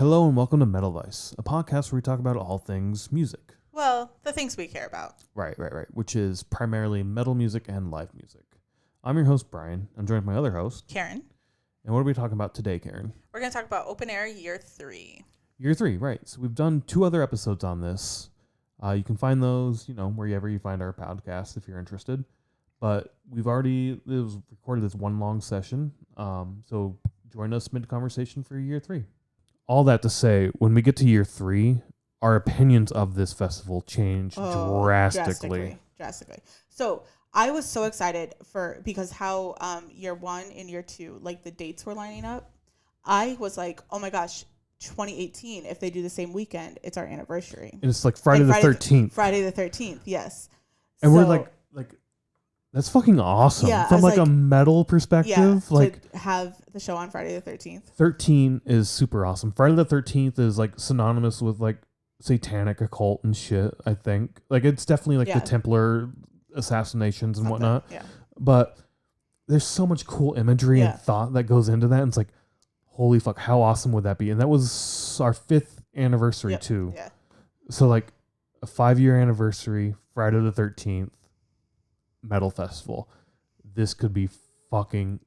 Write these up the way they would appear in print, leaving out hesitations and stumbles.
Hello and welcome to Metal Vice, a podcast where we talk about all things music. Well, the things we care about. Right. Which is primarily metal music and live music. I'm your host, Brian. I'm joined by my other host, Karen. And what are we talking about today, Karen? We're going to talk about Open Air Year 3. Year 3, right. So we've done 2 other episodes on this. You can find those, wherever you find our podcast if you're interested. But it was recorded as one long session. So join us mid-conversation for Year 3. All that to say, when we get to Year 3, our opinions of this festival change drastically. So I was so excited because how Year 1 and Year 2, like the dates were lining up. I was like, oh my gosh, 2018, if they do the same weekend, it's our anniversary. And it's like Friday the 13th. Friday the 13th, yes. And we're like that's fucking awesome. Yeah, from like a metal perspective. Yeah, to have the show on Friday the 13th. 13 is super awesome. Friday the 13th is like synonymous with like satanic occult and shit, I think. Like it's definitely like the Templar assassinations and whatnot. Yeah. But there's so much cool imagery and thought that goes into that. And it's like, holy fuck, how awesome would that be? And that was our 5th anniversary too. Yeah. So like a 5-year anniversary, Friday the 13th, metal festival. This could be fucking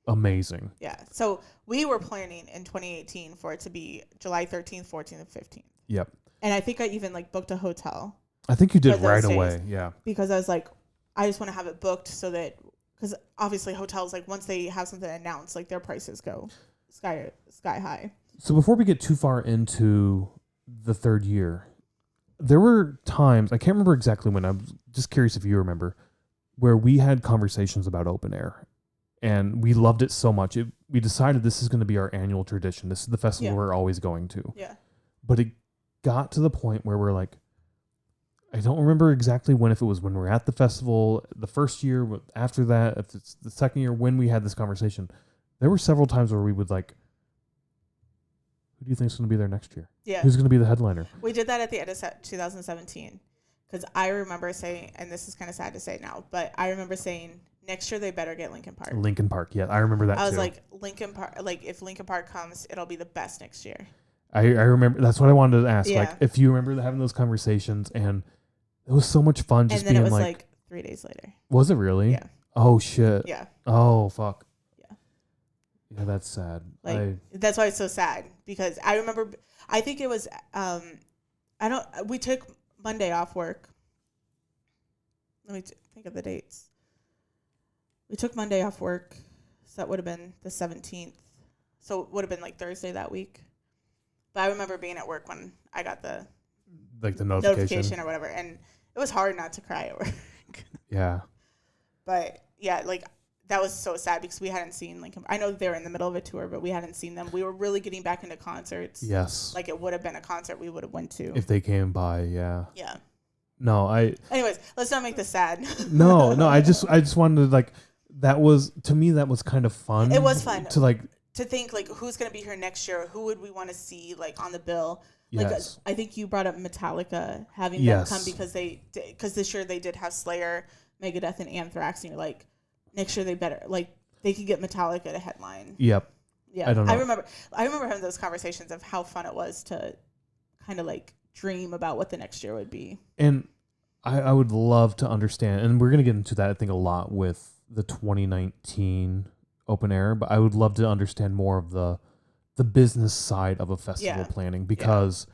amazing. Yeah. So we were planning in 2018 for it to be July 13th, 14th, and 15th. Yep. And I think I even booked a hotel. I think you did right away. Yeah. Because I was like, I just want to have it booked so that, because obviously hotels, once they have something announced, their prices go sky high. So before we get too far into the 3rd year, there were times, I can't remember exactly when, I'm just curious if you remember, where we had conversations about open air. And we loved it so much. We decided this is going to be our annual tradition. This is the festival we're always going to. Yeah. But it got to the point where we're like, I don't remember exactly if it was when we were at the festival, the first year, after that, if it's the 2nd year, when we had this conversation. There were several times where we would who do you think is going to be there next year? Yeah. Who's going to be the headliner? We did that at the end of 2017. Because I remember saying, and this is kind of sad to say now, but I remember saying, next year they better get Linkin Park. Linkin Park, yeah. I remember that too. I was like, Linkin Park, if Linkin Park comes, it'll be the best next year. I remember, that's what I wanted to ask. Yeah. If you remember having those conversations, and it was so much fun just being and then it was 3 days later. Was it really? Yeah. Oh, shit. Yeah. Oh, fuck. Yeah. Yeah, that's sad. That's why it's so sad, because I remember, I think it was, we took Monday off work. Let me think of the dates. We took Monday off work, so that would have been the 17th. So it would have been Thursday that week. But I remember being at work when I got the notification or whatever, and it was hard not to cry at work. Yeah. But yeah, that was so sad because we hadn't seen Linkin. I know they were in the middle of a tour, but we hadn't seen them. We were really getting back into concerts. Yes. It would have been a concert we would have went to if they came by. Yeah. Yeah. No, Anyways, let's not make this sad. No. I just wanted that was, to me, that was kind of fun. It was fun to think who's gonna be here next year. Who would we want to see on the bill? Yes. I think you brought up Metallica, having them come because this year they did have Slayer, Megadeth, and Anthrax, and you're like, next year they better they could get Metallica to headline. Yep. Yeah. I don't know. I remember having those conversations of how fun it was to kind of dream about what the next year would be. And I would love to understand, and we're gonna get into that I think a lot with the 2019 open air, but I would love to understand more of the business side of a festival planning, because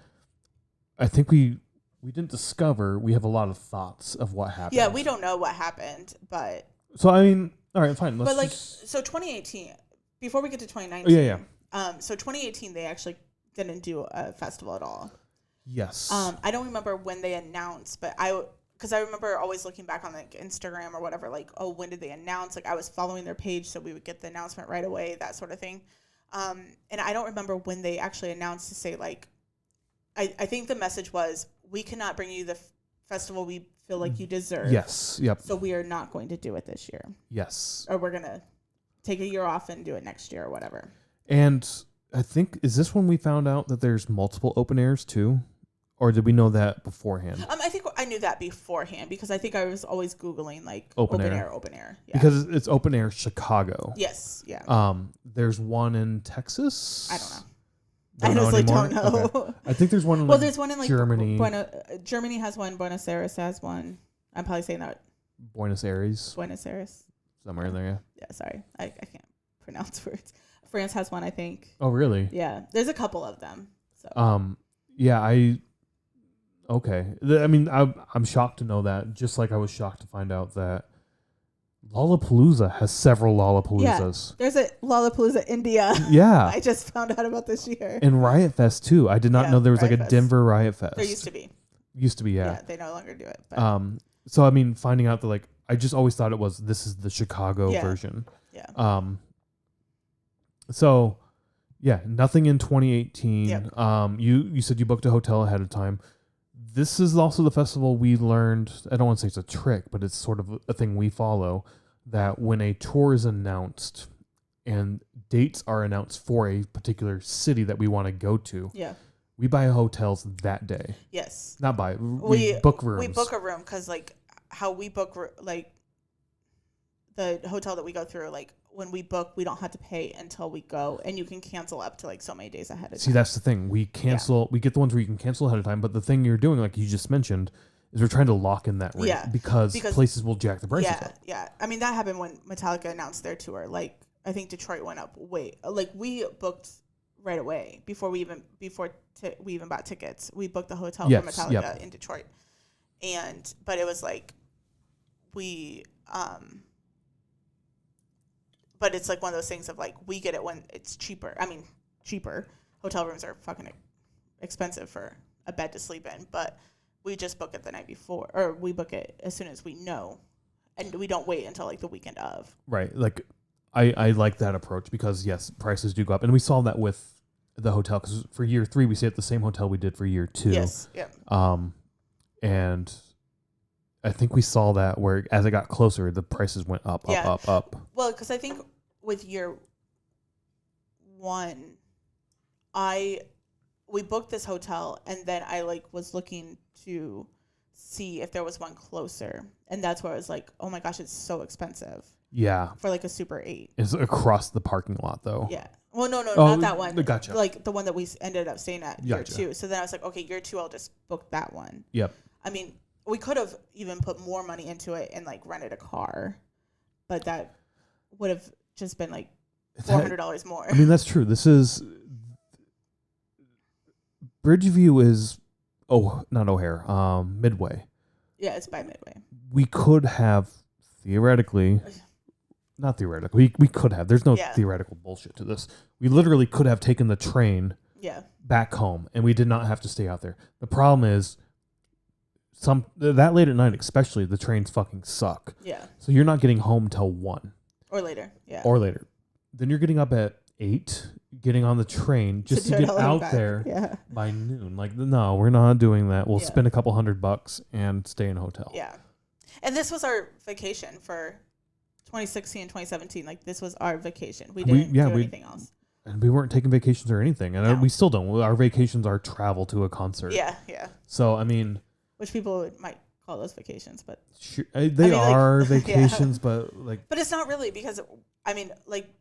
I think we didn't discover, we have a lot of thoughts of what happened. Yeah, we don't know what happened, but so I mean, all right, fine. So 2018, before we get to 2019. Yeah. So 2018 they actually didn't do a festival at all. Yes. I don't remember when they announced, but because I remember always looking back on Instagram or whatever, when did they announce? I was following their page so we would get the announcement right away, that sort of thing. And I don't remember when they actually announced to say I think the message was, we cannot bring you the festival we feel like you deserve. Yes. Yep. So we are not going to do it this year. Yes. Or we're going to take a year off and do it next year or whatever. And I think, is this when we found out that there's multiple open airs too? Or did we know that beforehand? I think I knew that beforehand because I think I was always Googling open air. Yeah. Because it's open air Chicago. Yes. Yeah. There's one in Texas. I don't know. I honestly anymore? don't know. Okay. I think there's one in Well, there's one in like Germany. Germany has one. Buenos Aires has one. I'm probably saying that. Buenos Aires. Buenos Aires. Somewhere in there, yeah. Yeah, sorry. I can't pronounce words. France has one, I think. Oh, really? Yeah. There's a couple of them. So. Yeah, okay. I mean, I'm shocked to know that, just like I was shocked to find out that Lollapalooza has several Lollapaloozas. Yeah, there's a Lollapalooza India. Yeah. I just found out about this year. And Riot Fest, too. I did not know there was like a Denver Riot Fest. There used to be. Used to be, yeah. Yeah, they no longer do it. But. So, I mean, finding out that, like, I just always thought this is the Chicago version. Yeah. So, yeah, nothing in 2018. Yep. You said you booked a hotel ahead of time. This is also the festival we learned, I don't want to say it's a trick, but it's sort of a thing we follow, that when a tour is announced and dates are announced for a particular city that we want to go to, we buy hotels that day. Yes. Not buy, we book rooms. We book a room because, like, how we book, like, the hotel that we go through, like, when we book, we don't have to pay until we go, and you can cancel up to like so many days ahead of time. See, that's the thing. We cancel. We get the ones where you can cancel ahead of time, but the thing you're doing, like you just mentioned, is we're trying to lock in that rate because places will jack the prices up. Yeah. I mean, that happened when Metallica announced their tour. Like, I think Detroit went up like we booked right away before we even bought tickets. We booked the hotel for Metallica in Detroit, but it was like but it's like one of those things of like, we get it when it's cheaper. I mean, cheaper. Hotel rooms are fucking expensive for a bed to sleep in, but we just book it the night before, or we book it as soon as we know, and we don't wait until like the weekend of. Right. Like, I like that approach because, yes, prices do go up. And we saw that with the hotel because for year 3, we stayed at the same hotel we did for year 2. Yes. Yeah. And I think we saw that where as it got closer, the prices went up. Well, because I think with year 1, we booked this hotel, and then I like was looking to see if there was one closer, and that's where I was like, oh my gosh, it's so expensive. Yeah. For like a Super 8. It's across the parking lot though. Yeah. Well, no, not that one. Gotcha. Like the one that we ended up staying at year 2. So then I was like, okay, year 2, I'll just book that one. Yep. I mean, we could have even put more money into it and like rented a car, but that would have just been like $400 more. I mean, that's true. This is Bridgeview is not O'Hare, Midway. Yeah, it's by Midway. We could have not theoretically. We could have. There's no theoretical bullshit to this. We literally could have taken the train back home, and we did not have to stay out there. The problem is that late at night, especially, the trains fucking suck. Yeah. So you're not getting home till 1. Or later. Yeah. Or later. Then you're getting up at 8, getting on the train just to get out there by noon. Like, no, we're not doing that. We'll spend a couple $100 and stay in a hotel. Yeah. And this was our vacation for 2016 and 2017. Like, this was our vacation. We didn't do anything else. And we weren't taking vacations or anything. And we still don't. Our vacations are travel to a concert. Yeah. So, I mean... Which people might call those vacations, but... Sure, they are vacations, but like... But it's not really because, I mean, like,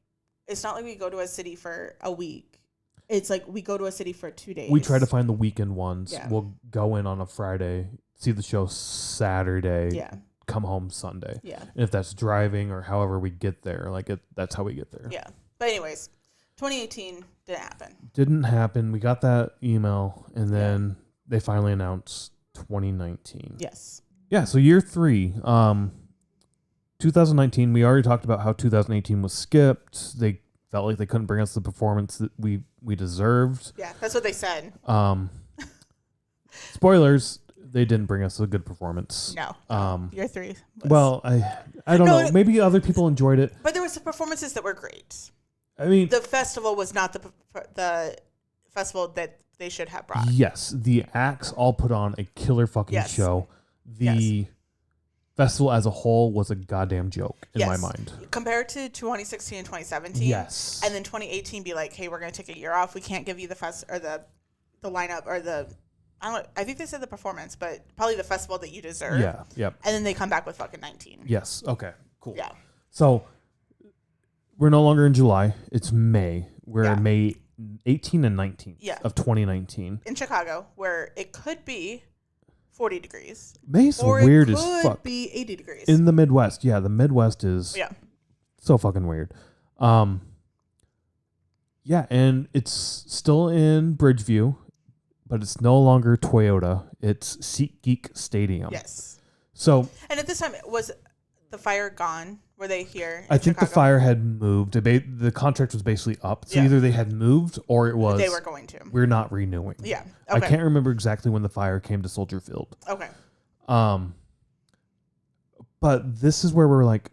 it's not like we go to a city for a week. It's like we go to a city for 2 days. We try to find the weekend ones. Yeah. We'll go in on a Friday, see the show Saturday, come home Sunday. Yeah. And if that's driving or however we get there, like that's how we get there. Yeah. But anyways, 2018 didn't happen. We got that email, and then they finally announced 2019. Yes. Yeah, so year 3. 2019, we already talked about how 2018 was skipped. They felt like they couldn't bring us the performance that we deserved. Yeah, that's what they said. Spoilers, they didn't bring us a good performance. No. Year 3. Well, I don't know. Maybe other people enjoyed it. But there was some performances that were great. I mean, the festival was not the festival that they should have brought. Yes, the acts all put on a killer fucking show. The festival as a whole was a goddamn joke in my mind. Compared to 2016 and 2017. Yes. And then 2018 be like, hey, we're going to take a year off. We can't give you the the lineup or I think they said the performance, but probably the festival that you deserve. Yeah. Yep. And then they come back with fucking 19. Yes. Okay. Cool. Yeah. So we're no longer in July. It's May. We're May 18 and 19 Yeah. of 2019. In Chicago, where it could be 40 degrees. May's Or weird it as could fuck. be 80 degrees. In the Midwest. Yeah, the Midwest is Yeah. so fucking weird. Yeah, and it's still in Bridgeview, but it's no longer Toyota. It's SeatGeek Stadium. Yes. So, and at this time, was the fire gone? Were they here? I think Chicago? the fire had moved. The contract was basically up. So Yeah. either they had moved or it was they were going to. we're not renewing. Yeah. I Okay. can't remember exactly when the fire came to Soldier Field. Okay. But this is where we're like,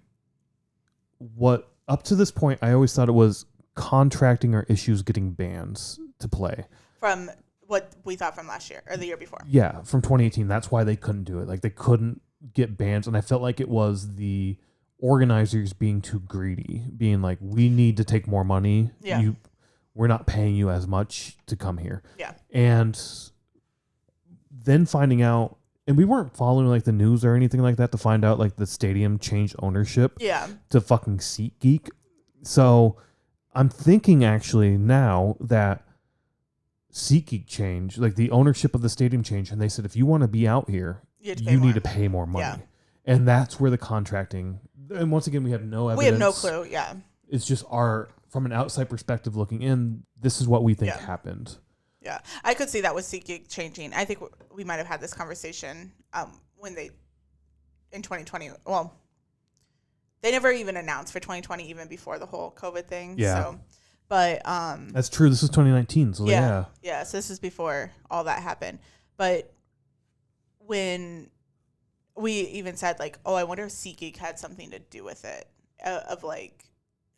what up to this point, I always thought it was contracting or issues getting bands to play. From what we thought from last year or the year before. Yeah, from 2018. That's why they couldn't do it. Like they couldn't get bands, and I felt like it was the organizers being too greedy, being like, we need to take more money. Yeah. We're not paying you as much to come here. Yeah. And then finding out, and we weren't following like the news or anything like that to find out like the stadium changed ownership Yeah. to fucking SeatGeek. So I'm thinking actually now that SeatGeek changed, like the ownership of the stadium changed, and they said if you want to be out here, you need to pay more money. Yeah. And that's where the contracting, and once again, we have no evidence. We have no clue. Yeah. It's just from an outside perspective looking in, this is what we think happened. Yeah. I could see that with SeatGeek changing. I think we might have had this conversation when in 2020, well, they never even announced for 2020, even before the whole COVID thing. Yeah. So, but that's true. This is 2019. So yeah. Yeah. So this is before all that happened. But when we even said like, oh, I wonder if SeatGeek had something to do with it, of like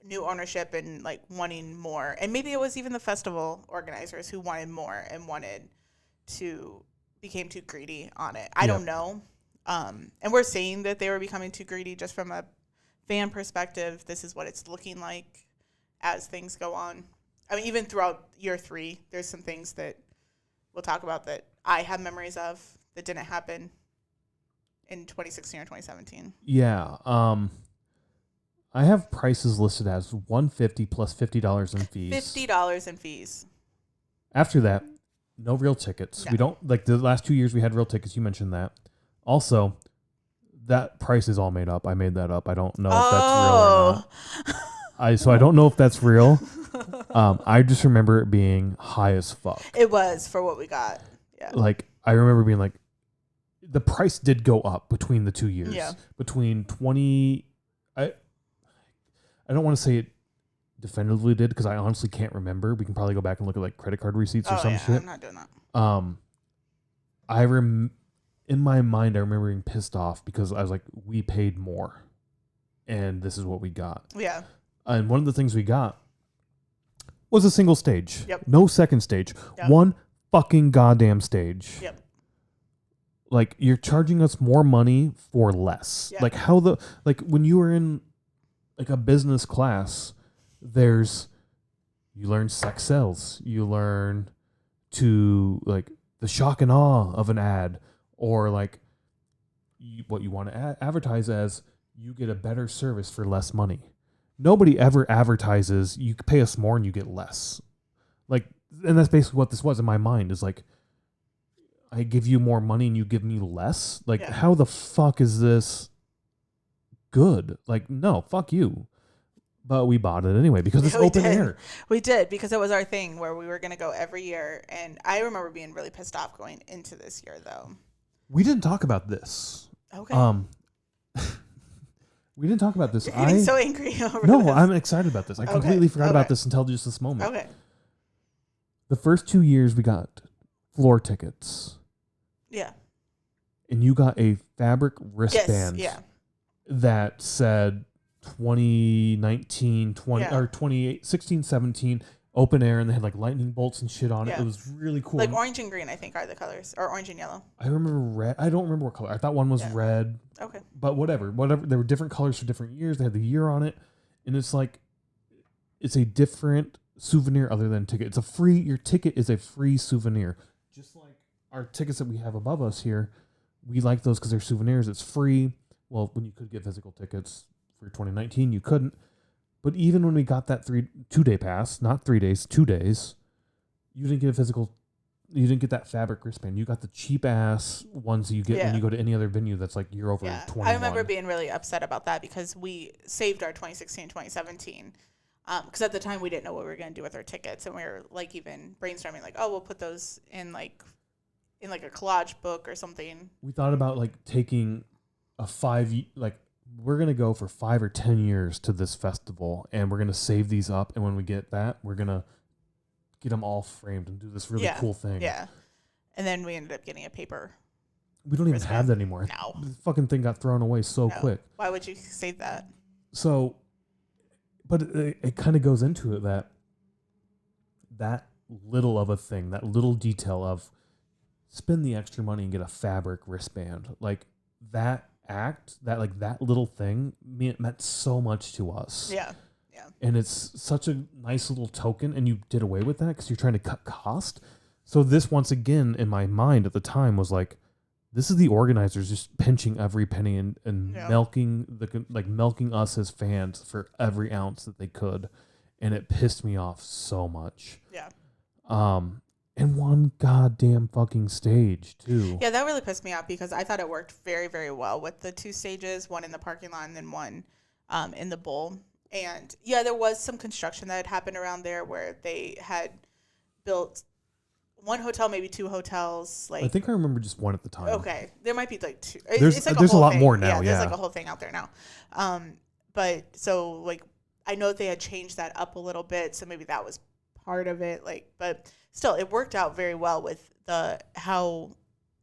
new ownership and like wanting more, and maybe it was even the festival organizers who wanted more and became too greedy on it. I don't know. And we're saying that they were becoming too greedy just from a fan perspective. This is what it's looking like as things go on. I mean, even throughout year 3, there's some things that we'll talk about that I have memories of that didn't happen in 2016 or 2017. Yeah. I have prices listed as $150 plus $50 in fees. $50 in fees. After that, no real tickets. No. We don't like the last 2 years we had real tickets. You mentioned that. Also, that price is all made up. I made that up. I don't know if that's real or not. So I don't know if that's real. I just remember it being high as fuck. It was for what we got. Yeah. Like I remember being like, the price did go up between the 2 years. Yeah. Between 20, I don't want to say it definitively did because I honestly can't remember. We can probably go back and look at like credit card receipts or some shit. I'm not doing that. In my mind, I remember being pissed off because I was like, we paid more, and this is what we got. Yeah. And one of the things we got was a single stage. Yep. No second stage. Yep. One fucking goddamn stage. Yep. Like you're charging us more money for less. Yep. Like when you were in like a business class, you learn sex sells. You learn to like the shock and awe of an ad, or like what you want to advertise as you get a better service for less money. Nobody ever advertises you pay us more and you get less. Like, and that's basically what this was in my mind, is like, I give you more money and you give me less. Like, how the fuck is this good? Like, no, fuck you. But we bought it anyway because it's open air. We did, because it was our thing where we were going to go every year. And I remember being really pissed off going into this year, though. We didn't talk about this. Okay. We didn't talk about this. You're getting so angry over No, this. I'm excited about this. I completely forgot about this until just this moment. Okay. The first 2 years we got floor tickets. Yeah. And you got a fabric wristband that said 2019, or 2016, 17 open air, and they had like lightning bolts and shit on it. It was really cool. Like orange and green, I think, are the colors, or orange and yellow. I remember red. I don't remember what color. I thought one was red. Okay. But whatever. There were different colors for different years. They had the year on it, and it's like it's a different souvenir other than ticket. Your ticket is a free souvenir. Just like our tickets that we have above us here, we like those because they're souvenirs. It's free. Well, when you could get physical tickets for 2019, you couldn't. But even when we got that 2-day pass, not 3 days, 2 days, you didn't get a physical. You didn't get that fabric wristband. You got the cheap ass ones you get when you go to any other venue that's like you're over 21. I remember being really upset about that because we saved our 2016, 2017. Because at the time we didn't know what we were going to do with our tickets, and we were like even brainstorming like, oh, we'll put those in like a collage book or something. We thought about like taking a we're going to go for 5 or 10 years to this festival, and we're going to save these up, and when we get that, we're going to get them all framed and do this really cool thing. Yeah. And then we ended up getting a paper. We don't even have that anymore. No. The fucking thing got thrown away so quick. Why would you save that? So, but it kind of goes into it that little of a thing, that little detail of spend the extra money and get a fabric wristband. Like that act, that little thing meant so much to us. Yeah. And it's such a nice little token, and you did away with that because you're trying to cut cost. So this, once again, in my mind at the time, was like, this is the organizers just pinching every penny and milking us as fans for every ounce that they could, and it pissed me off so much. Yeah. And one goddamn fucking stage too. Yeah, that really pissed me off because I thought it worked very, very well with the 2 stages, one in the parking lot and then one in the bowl. And yeah, there was some construction that had happened around there where they had built one hotel, maybe 2 hotels. Like, I think I remember just one at the time. Okay, there might be like 2. There's like a lot more now. Yeah, there's like a whole thing out there now. But so like I know they had changed that up a little bit, so maybe that was part of it. Like, but still, it worked out very well with how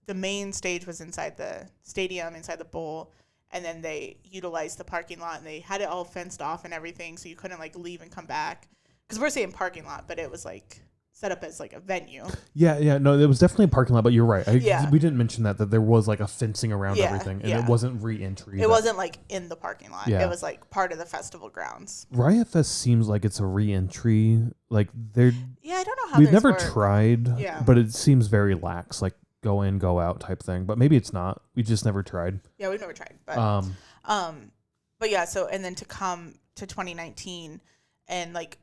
the main stage was inside the stadium, inside the bowl. And then they utilized the parking lot, and they had it all fenced off and everything, so you couldn't like leave and come back. Because we're saying parking lot, but it was like set up as like a venue. Yeah, no, it was definitely a parking lot, but you're right. We didn't mention that there was like a fencing around everything, and it wasn't re-entry. It wasn't like in the parking lot. Yeah. It was like part of the festival grounds. Riot Fest seems like it's a re-entry. Like they're. Yeah, I don't know how we've never work. tried. Yeah. But it seems very lax, like go in, go out type thing. But maybe it's not. We just never tried. Yeah, we've never tried. But yeah. So and then to come to 2019, and like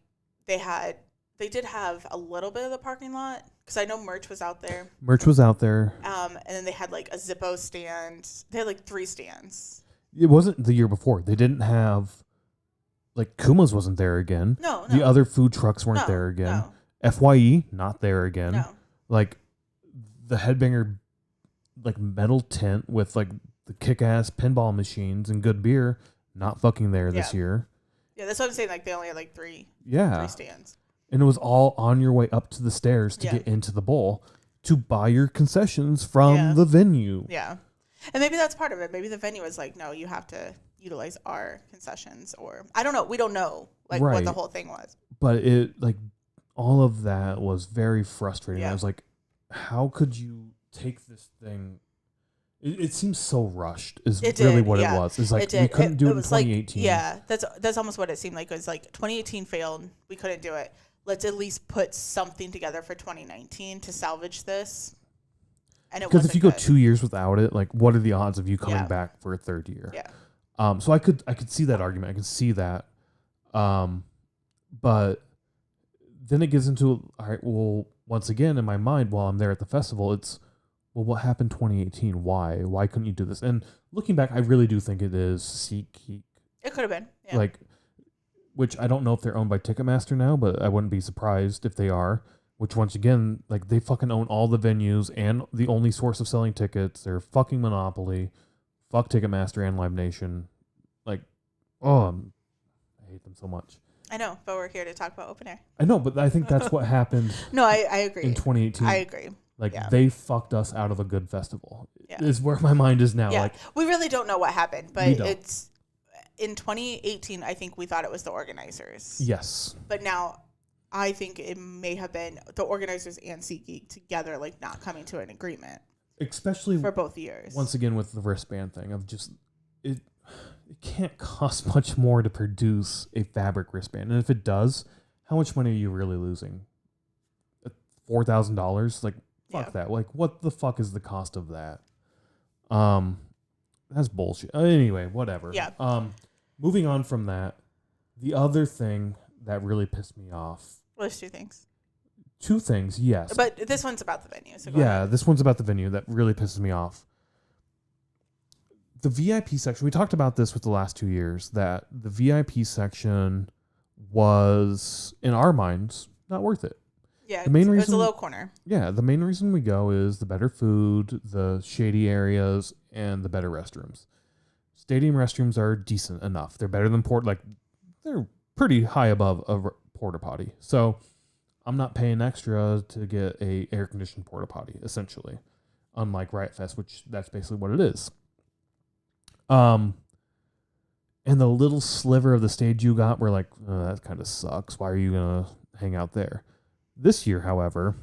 they did have a little bit of the parking lot because I know merch was out there. And then they had like a Zippo stand. They had like 3 stands. It wasn't the year before. They didn't have. Like Kuma's wasn't there again. No. The other food trucks weren't there again. No. FYE not there again. No. Like the Headbanger, like metal tent with like the kick-ass pinball machines and good beer, not fucking there this year. Yeah, that's what I'm saying. Like they only had like 3 stands. And it was all on your way up to the stairs to get into the bowl to buy your concessions from the venue. Yeah. And maybe that's part of it. Maybe the venue was like, no, you have to utilize our concessions, or I don't know. We don't know like what the whole thing was. But it like all of that was very frustrating. I was like, how could you take this thing? It seems so rushed. Is really what it was. It's like we couldn't do it in 2018. Like, that's almost what it seemed like. It was like 2018 failed. We couldn't do it. Let's at least put something together for 2019 to salvage this. And it because if you go 2 years without it, like what are the odds of you coming back for a third year? Yeah. So I could see that argument. I could see that. But then it gets into all right. Well, once again in my mind, while I'm there at the festival, it's well, what happened 2018? Why couldn't you do this? And looking back, I really do think it is SeatGeek. It could have been. Yeah. Like, which I don't know if they're owned by Ticketmaster now, but I wouldn't be surprised if they are. Which once again, like they fucking own all the venues and the only source of selling tickets. They're a fucking monopoly. Fuck Ticketmaster and Live Nation. Like, I hate them so much. I know, but we're here to talk about open air. I know, but I think that's what happened. No, I agree. In 2018. I agree. Like they fucked us out of a good festival. Is where my mind is now. Yeah. Like we really don't know what happened, but it's in 2018. I think we thought it was the organizers. Yes. But now, I think it may have been the organizers and SeatGeek together, like not coming to an agreement. Especially for both years. Once again, with the wristband thing of just it can't cost much more to produce a fabric wristband, and if it does, how much money are you really losing? $4,000? Like. Fuck that. Like, what the fuck is the cost of that? That's bullshit. Anyway, whatever. Yeah. Moving on from that, The other thing that really pissed me off. Well, there's two things. Two things, yes. But this one's about the venue. So go yeah, ahead. this one's about the venue that really pisses me off. The VIP section, we talked about this with the last 2 years, that the VIP section was, in our minds, not worth it. Yeah, The main it's reason, a low corner. Yeah, the main reason we go is the better food, the shady areas, and the better restrooms. Stadium restrooms are decent enough. They're better than they're pretty high above a porta potty. So I'm not paying extra to get a air conditioned porta potty, essentially. Unlike Riot Fest, which that's basically what it is. And the little sliver of the stage you got, we're like, oh, that kind of sucks. Why are you gonna hang out there? This year, however,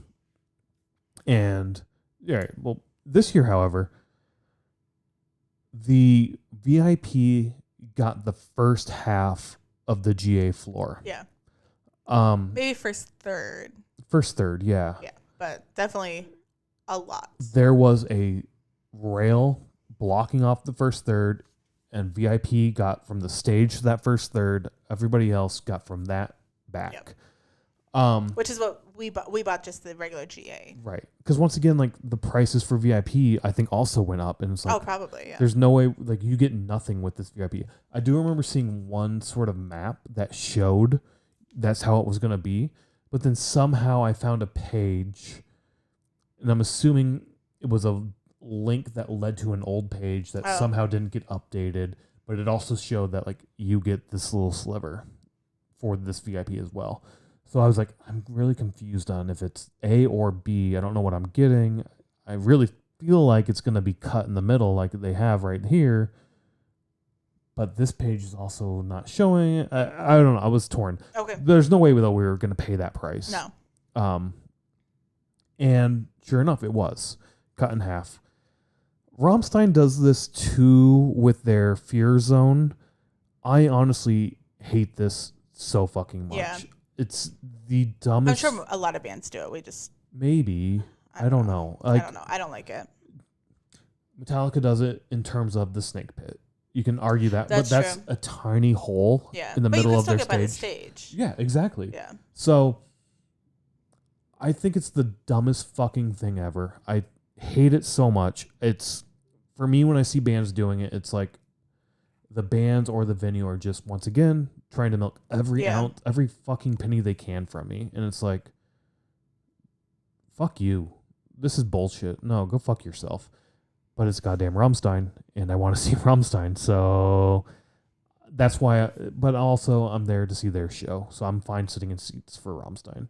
the VIP got the first half of the GA floor. Yeah. Maybe first third. First third, yeah. Yeah, but definitely a lot. There was a rail blocking off the first third, and VIP got from the stage to that first third. Everybody else got from that back. Yep. Which is what we bought. We bought just the regular GA. Right. Because once again, like the prices for VIP, I think also went up, and it's like, probably, yeah. There's no way, like you get nothing with this VIP. I do remember seeing one sort of map that showed that's how it was going to be, but then somehow I found a page, and I'm assuming it was a link that led to an old page that somehow didn't get updated, but it also showed that like you get this little sliver for this VIP as well. So I was like, I'm really confused on if it's A or B. I don't know what I'm getting. I really feel like it's going to be cut in the middle like they have right here. But this page is also not showing it. I don't know. I was torn. Okay. There's no way though we were going to pay that price. No. And sure enough, it was cut in half. Rammstein does this too with their Fear Zone. I honestly hate this so fucking much. Yeah. It's the dumbest. I'm sure a lot of bands do it. We just maybe I don't know. Like, I don't know. I don't like it. Metallica does it in terms of the snake pit. You can argue that, that's but that's true. a tiny hole in the middle of their stage. By the stage. Yeah, exactly. Yeah. So I think it's the dumbest fucking thing ever. I hate it so much. It's for me when I see bands doing it, it's like the bands or the venue are just once again trying to milk every ounce, every fucking penny they can from me. And it's like, fuck you. This is bullshit. No, go fuck yourself. But it's goddamn Rammstein, and I want to see Rammstein. So that's why, but also I'm there to see their show. So I'm fine sitting in seats for Rammstein.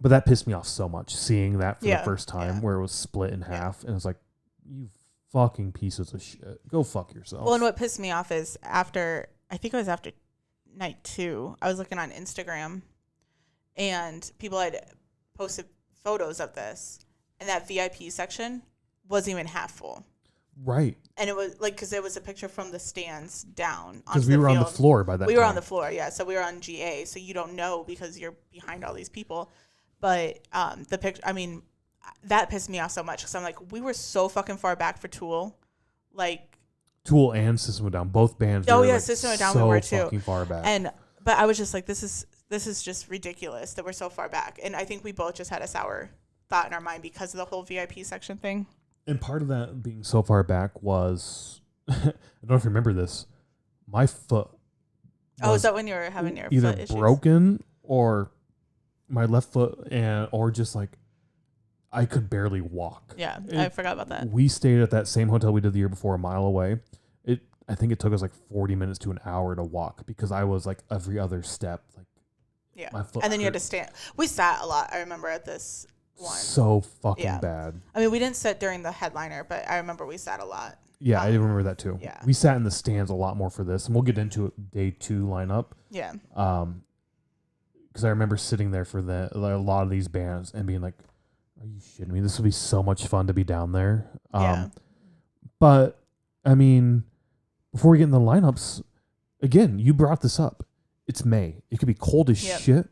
But that pissed me off so much, seeing that for the first time where it was split in half. And it's like, you fucking pieces of shit. Go fuck yourself. Well, and what pissed me off is I think it was after night 2, I was looking on Instagram and people had posted photos of this, and that VIP section wasn't even half full. Right. And it was like, because it was a picture from the stands down. Because we were on the floor by that time. We were on the floor, yeah. So we were on GA, so you don't know because you're behind all these people. But the picture, I mean, that pissed me off so much because I'm like, we were so fucking far back for Tool. Like, Tool and System of a Down, both bands. Oh, were yeah, like System of a Down so we were too. Fucking far back. But I was just like, this is just ridiculous that we're so far back. And I think we both just had a sour thought in our mind because of the whole VIP section thing. And part of that being so far back was, I don't know if you remember this, my foot. Oh, is that when you were having your either foot issues? broken or my left foot, or just like I could barely walk. Yeah, I forgot about that. We stayed at that same hotel we did the year before, a mile away. I think it took us like 40 minutes to an hour to walk because I was like every other step, like my foot. And then you had to stand. We sat a lot. I remember at this one. So fucking bad. I mean, we didn't sit during the headliner, but I remember we sat a lot. Yeah, I remember that too. Yeah, we sat in the stands a lot more for this, and we'll get into it day 2 lineup. Yeah. Because I remember sitting there for a lot of these bands and being like, "Are you shitting me? This would be so much fun to be down there." But I mean, before we get in the lineups, again, you brought this up. It's May. It could be cold as shit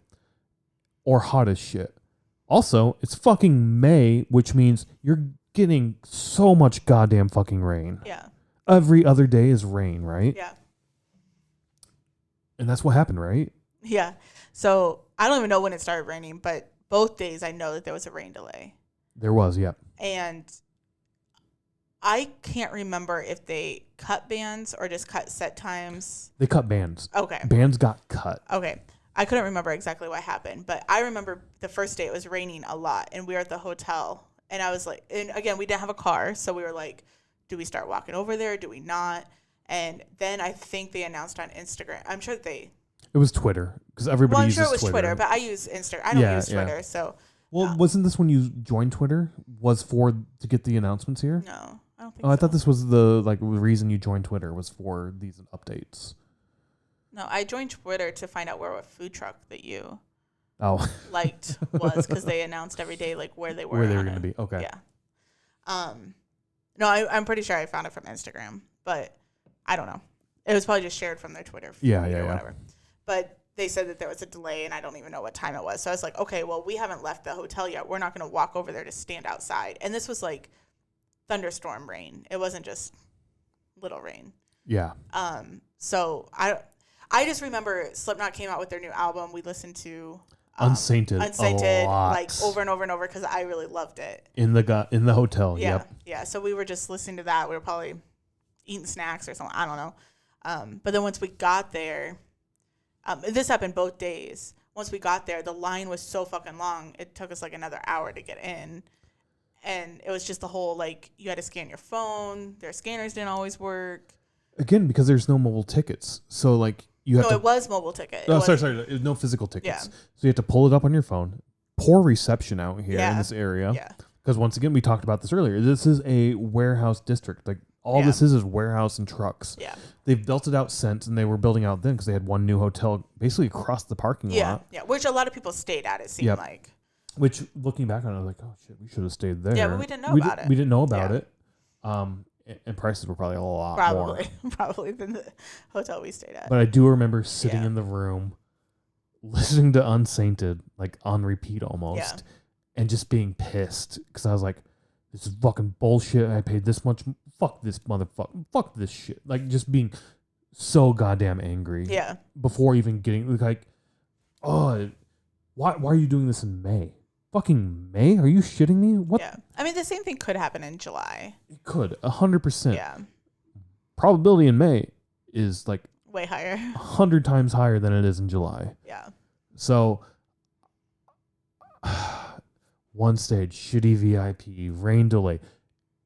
or hot as shit. Also, it's fucking May, which means you're getting so much goddamn fucking rain. Yeah. Every other day is rain, right? Yeah. And that's what happened, right? Yeah. So I don't even know when it started raining, but both days I know that there was a rain delay. There was, yeah. And I can't remember if they cut bands or just cut set times. They cut bands. Okay. Bands got cut. Okay. I couldn't remember exactly what happened, but I remember the first day it was raining a lot and we were at the hotel and I was like, and again, we didn't have a car. So we were like, do we start walking over there? Do we not? And then I think they announced on Instagram. I'm sure It was Twitter because everybody Well, I'm uses sure it was Twitter, but I use Instagram. I don't use Twitter, so. Well, wasn't this when you joined Twitter? Was to get the announcements here? No, I don't think so. I thought this was the reason you joined Twitter was for these updates. No, I joined Twitter to find out where a food truck that you liked was because they announced every day where they were going to be. Okay. Yeah. No, I'm pretty sure I found it from Instagram, but I don't know. It was probably just shared from their Twitter feed or whatever. But they said that there was a delay, and I don't even know what time it was. So I was like, okay, well, we haven't left the hotel yet. We're not going to walk over there to stand outside. And this was thunderstorm rain. It wasn't just little rain. Yeah. So I just remember Slipknot came out with their new album. We listened to Unsainted a lot. over and over and over because I really loved it. In the hotel. Yeah. Yep. Yeah. So we were just listening to that. We were probably eating snacks or something. I don't know. But then once we got there, this happened both days. Once we got there, the line was so fucking long. It took us another hour to get in. And it was just the whole, you had to scan your phone. Their scanners didn't always work. Again, because there's no mobile tickets. So, you have to... No, it was mobile ticket. Sorry. No physical tickets. Yeah. So you have to pull it up on your phone. Poor reception out here in this area. Yeah. Because once again, we talked about this earlier. This is a warehouse district. All this is warehouse and trucks. Yeah. They've built it out since, and they were building out then because they had one new hotel basically across the parking lot. Yeah, which a lot of people stayed at, it seemed like. Which, looking back on it, I was like, oh, shit, we should have stayed there. Yeah, but we didn't know about it. We didn't know about it. And prices were probably a lot more. Probably than the hotel we stayed at. But I do remember sitting in the room, listening to Unsainted, on repeat almost, and just being pissed because I was like, this is fucking bullshit. I paid this much. Fuck this motherfucker. Fuck this shit. Just being so goddamn angry. Yeah. Before even getting, oh, why are you doing this in May? Fucking May? Are you shitting me? What? Yeah. I mean, the same thing could happen in July. It could. 100%. Yeah. Probability in May is way higher. 100 times higher than it is in July. Yeah. So, one stage, shitty VIP, rain delay,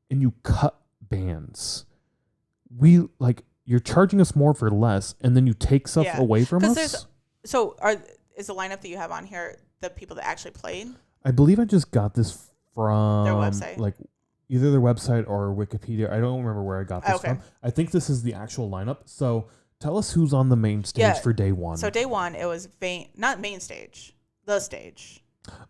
and you cut bands. You're charging us more for less, and then you take stuff away from us? Is the lineup that you have on here the people that actually played? I believe I just got this from their website. Either their website or Wikipedia. I don't remember where I got this from. I think this is the actual lineup. So tell us who's on the main stage for day one. So day one, it was not main stage, the stage.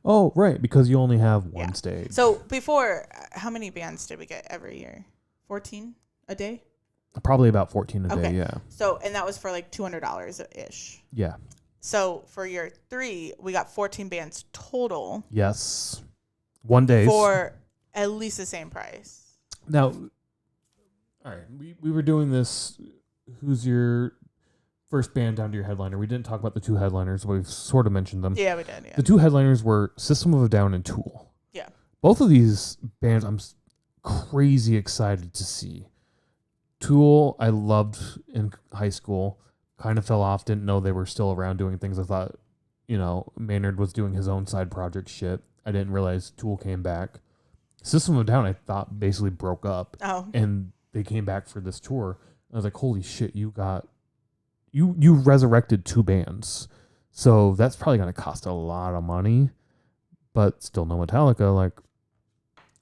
Oh, right, because you only have one stage. So before, how many bands did we get every year? 14 a day? Probably about 14 a day, yeah. So, and that was for $200-ish. Yeah. So for year 3, we got 14 bands total. Yes. 1 day. For at least the same price. Now, all right, we were doing this. Who's your first band down to your headliner? We didn't talk about the 2 headliners. We've sort of mentioned them. Yeah, we did, yeah. The 2 headliners were System of a Down and Tool. Yeah. Both of these bands I'm crazy excited to see. Tool, I loved in high school. Kind of fell off, didn't know they were still around doing things. I thought, Maynard was doing his own side project shit. I didn't realize Tool came back. System of a Down, I thought, basically broke up. Oh. And they came back for this tour. I was like, holy shit, you resurrected 2 bands. So that's probably going to cost a lot of money. But still no Metallica,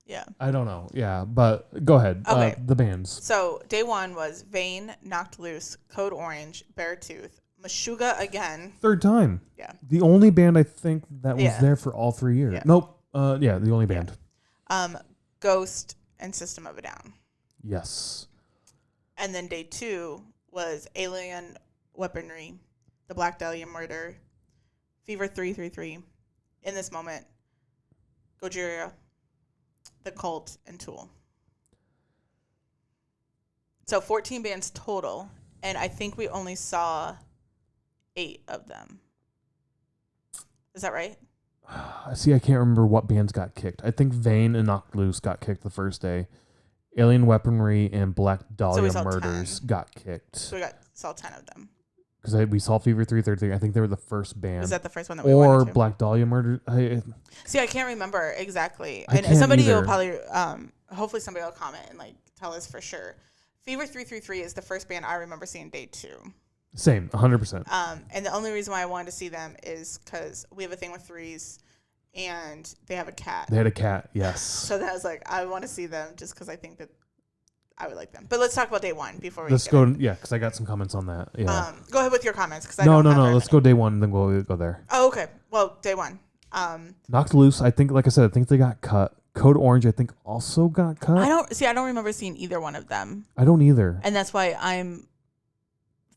Yeah. I don't know. Yeah, but go ahead. Okay. The bands. So day 1 was Vane, Knocked Loose, Code Orange, Beartooth, Meshuggah again. 3rd time. Yeah. The only band I think that was there for all 3 years. Yeah. Nope. The only band. Ghost and System of a Down. Yes. And then day 2 was Alien Weaponry, The Black Dahlia Murder, Fever 333, In This Moment, Gojira, The Cult, and Tool. So 14 bands total, and I think we only saw 8 of them. Is that right? See, I can't remember what bands got kicked. I think Vane and Knocked Loose got kicked the first day. Alien Weaponry and Black Dahlia Murders 10. got kicked. So we saw 10 of them. Because we saw Fever 333. I think they were the first band. Was that the first one that we went into? Or Black Dahlia Murders. See, I can't remember exactly. I And can't somebody either. will probably, hopefully somebody will comment and like tell us for sure. Fever 333 is the first band I remember seeing day 2. Same, 100%. And the only reason why I wanted to see them is because we have a thing with threes, and they have a cat. They had a cat, yes. So that was like, I want to see them just because I think that I would like them. But let's talk about day 1 before we Let's go. Yeah, because I got some comments on that. Yeah. Go ahead with your comments. Cause No. Let's go day 1, then we'll go there. Oh, okay. Well, day 1. Knocked Loose, I think, like I said, I think they got cut. Code Orange, I think, also got cut. I don't remember seeing either one of them. I don't either. And that's why I'm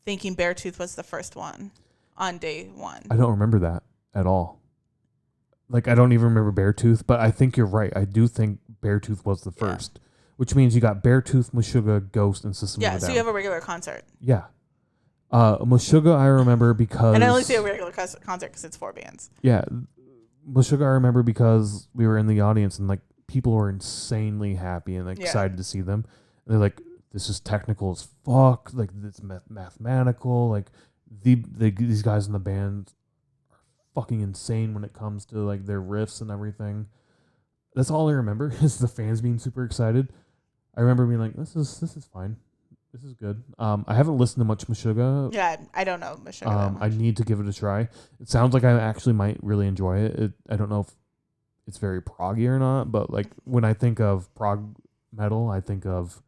thinking Beartooth was the first one on day 1. I don't remember that at all. Like, I don't even remember Beartooth, but I think you're right. I do think Beartooth was the first, which means you got Beartooth, Meshuggah, Ghost, and System of a Down. Yeah, so you have a regular concert. Yeah. Meshuggah, I remember because... And I only say a regular concert because it's 4 bands. Yeah. Meshuggah, I remember because we were in the audience and, like, people were insanely happy and excited to see them. And they're like, this is technical as fuck. Like, it's mathematical. Like, these guys in the band are fucking insane when it comes to, like, their riffs and everything. That's all I remember is the fans being super excited. I remember being like, this is fine. This is good. I haven't listened to much Meshuggah. Yeah, I don't know Meshuggah. I need to give it a try. It sounds like I actually might really enjoy it. I don't know if it's very proggy or not, but like when I think of prog metal, I think of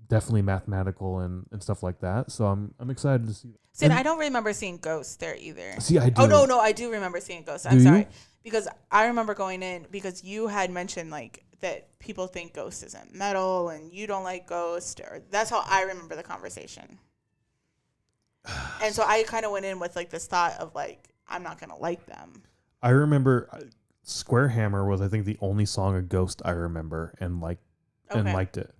definitely mathematical and stuff like that. So I'm excited to see that. See, and I don't remember seeing Ghost there either. See, I do. Oh, no, I do remember seeing Ghost. I'm sorry. Because I remember going in because you had mentioned like that people think Ghost isn't metal and you don't like Ghost, or that's how I remember the conversation. And so I kind of went in with like this thought of like, I'm not going to like them. I remember Square Hammer was, I think, the only song of Ghost I remember and liked it.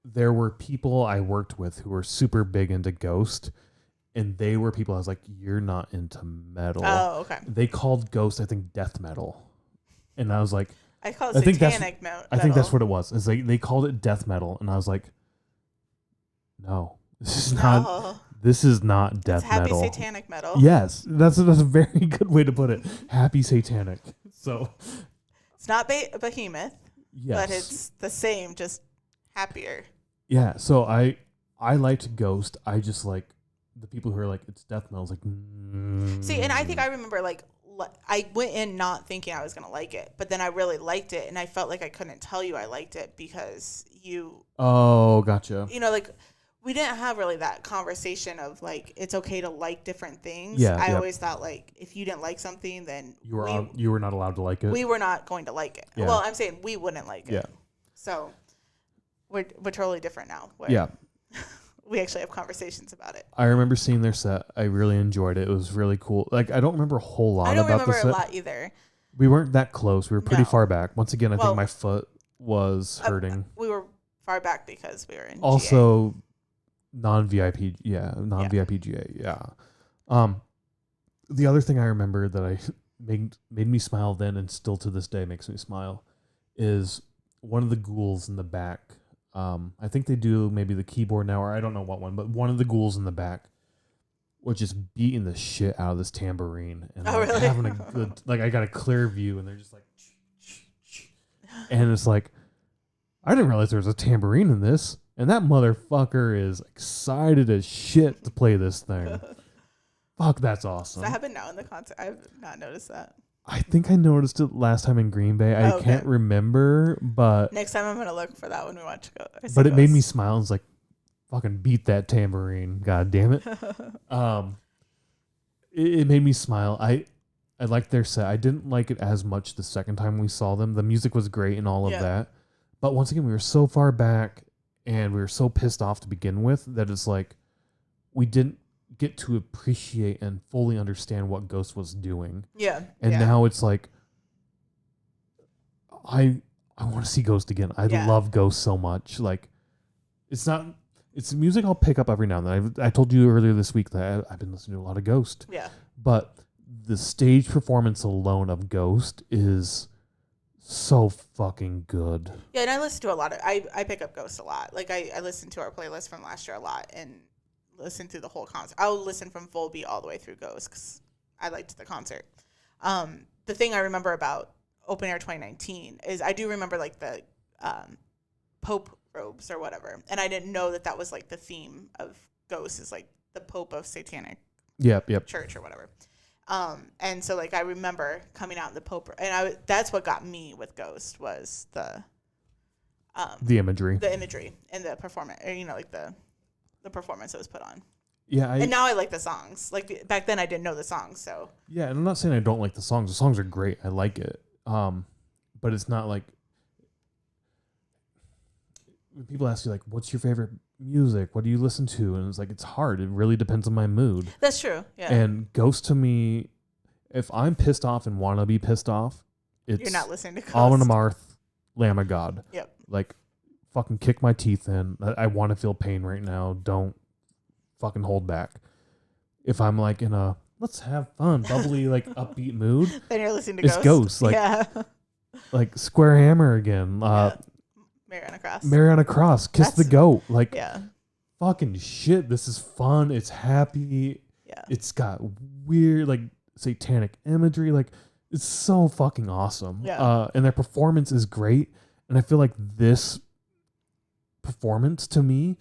There were people I worked with who were super big into Ghost, and they were people I was like, you're not into metal. Oh, okay. They called Ghost, I think, death metal. And I was like, I call it satanic metal. I think that's what it was. It's like they called it death metal, and I was like, no, this is not death metal. Happy satanic metal. Yes, that's a very good way to put it. Happy satanic. So it's not Behemoth, yes, but it's the same, just happier. Yeah. So I liked Ghost. I just like the people who are like, it's death metal. I was like, See, and I think I remember like I went in not thinking I was gonna like it, but then I really liked it, and I felt like I couldn't tell you I liked it because you. Oh, gotcha. You know, like we didn't have really that conversation of like it's okay to like different things. Yeah, I always thought like if you didn't like something, then you were not allowed to like it. We were not going to like it. Yeah. Well, I'm saying we wouldn't like it. Yeah. So we're totally different now. Yeah. We actually have conversations about it. I remember seeing their set. I really enjoyed it. It was really cool. Like, I don't remember a whole lot about the set. I don't remember a lot either. We weren't that close. We were pretty far back. Once again, I think my foot was hurting. We were far back because we were in also non-VIP. Yeah, non-VIP GA. Yeah. The other thing I remember that I made me smile then and still to this day makes me smile is one of the ghouls in the back. I think they do maybe the keyboard now, or I don't know what one, but one of the ghouls in the back was just beating the shit out of this tambourine and really? having a good, like, I got a clear view and they're just like, and it's like, I didn't realize there was a tambourine in this, and that motherfucker is excited as shit to play this thing. Fuck, that's awesome. Does that happen now in the concert? I've not noticed that. I think I noticed it last time in Green Bay. I can't remember, but next time I'm gonna look for that when we watch go. But it made me smile. It's like, fucking beat that tambourine, god damn it. It made me smile. I liked their set. I didn't like it as much the second time we saw them. The music was great and all of that, but once again, we were so far back and we were so pissed off to begin with that it's like we didn't get to appreciate and fully understand what Ghost was doing. Yeah. And now it's like I want to see Ghost again. I love Ghost so much. Like, it's not It's music I'll pick up every now and then. I told you earlier this week that I've been listening to a lot of Ghost. Yeah. But the stage performance alone of Ghost is so fucking good. Yeah, and I listen to a lot of. I pick up Ghost a lot. Like I listen to our playlist from last year a lot and listen through the whole concert. I'll listen from Volbeat all the way through Ghost because I liked the concert. The thing I remember about Open Air 2019 is I do remember like the Pope robes or whatever, and I didn't know that was like the theme of Ghost is like the Pope of Satanic Church or whatever. And so like I remember coming out in the Pope, and that's what got me with Ghost was the imagery, and the performance, or, like the performance that was put on. Yeah, and now I like the songs. Like back then I didn't know the songs, so yeah. And I'm not saying I don't like the songs. The songs are great. I like it. But it's not like when people ask you like, "What's your favorite music? What do you listen to?" And it's like, it's hard. It really depends on my mood. That's true. Yeah. And Ghost to me, if I'm pissed off and want to be pissed off, it's you're not listening to Ghost. Almond Amarth, Lamb of God. Yep. Like, fucking kick my teeth in. I want to feel pain right now. Don't fucking hold back. If I'm like in a let's have fun, bubbly, like upbeat mood, then you're listening to it's Ghost. Like, yeah. Like Square Hammer again. Mariana Cross. Kiss the Goat. Like, yeah. Fucking shit. This is fun. It's happy. Yeah. It's got weird, like, satanic imagery. Like, it's so fucking awesome. Yeah. And their performance is great. And I feel like this performance to me,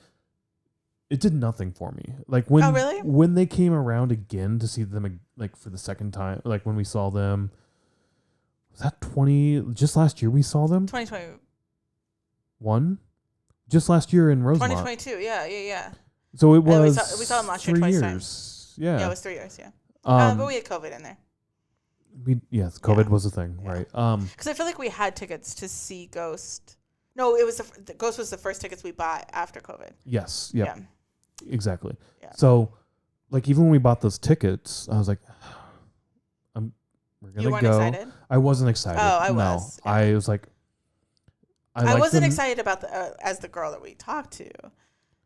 it did nothing for me. Like when they came around again to see them like for the second time, like when we saw them, was that just last year we saw them? 2021? Just last year in Rosemont. 2022, yeah. So it was we saw them last year 3 twice years. Times. Yeah, it was 3 years, yeah. But we had COVID in there. COVID was a thing, right? Because I feel like we had tickets to see Ghost. No, it was the Ghost was the first tickets we bought after COVID. Yes, yep. Yeah. Exactly. Yeah. So, like, even when we bought those tickets, I was like, we're gonna go. You weren't excited? I wasn't excited. Oh, I was. Yeah. I was like, I wasn't excited about as the girl that we talked to.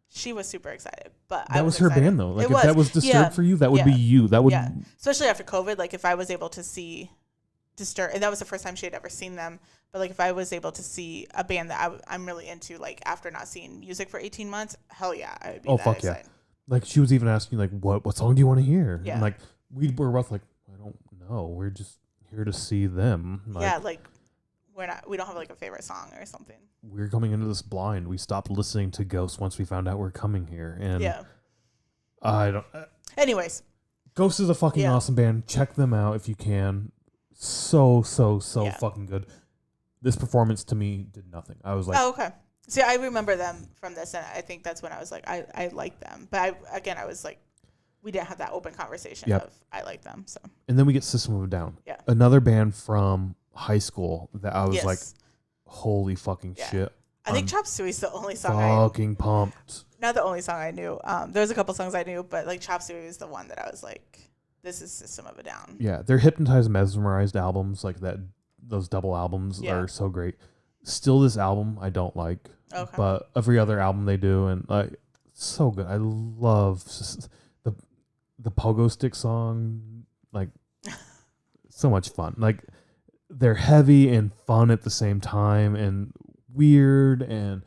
She was super excited, but that was her band though. Like, if that was Disturbed for you, that would be you. That would, especially after COVID. Like, if I was able to see Disturbed, and that was the first time she had ever seen them. But like, if I was able to see a band that I'm really into, like after not seeing music for 18 months, hell yeah, I would be that excited. Yeah. Like, she was even asking like, what song do you want to hear? Yeah. And like, we were both like, I don't know. We're just here to see them. Like, yeah, like we don't have like a favorite song or something. We're coming into this blind. We stopped listening to Ghost once we found out we're coming here, and I don't. Anyways, Ghost is a fucking awesome band. Check them out if you can. So fucking good. This performance to me did nothing. I was like, oh, okay. See, I remember them from this, and I think that's when I was like, I like them. But I was like, we didn't have that open conversation of I like them. So. And then we get System of a Down. Yeah. Another band from high school that I was like, holy fucking shit. I think Chop Suey is the only song I fucking pumped. Not the only song I knew. There was a couple songs I knew, but like Chop Suey was the one that I was like, this is System of a Down. Yeah, their Hypnotized Mesmerized albums, like that, those double albums are so great. Still, this album I don't like, but every other album they do, and like, so good. I love the pogo stick song, like so much fun. Like, they're heavy and fun at the same time, and weird, and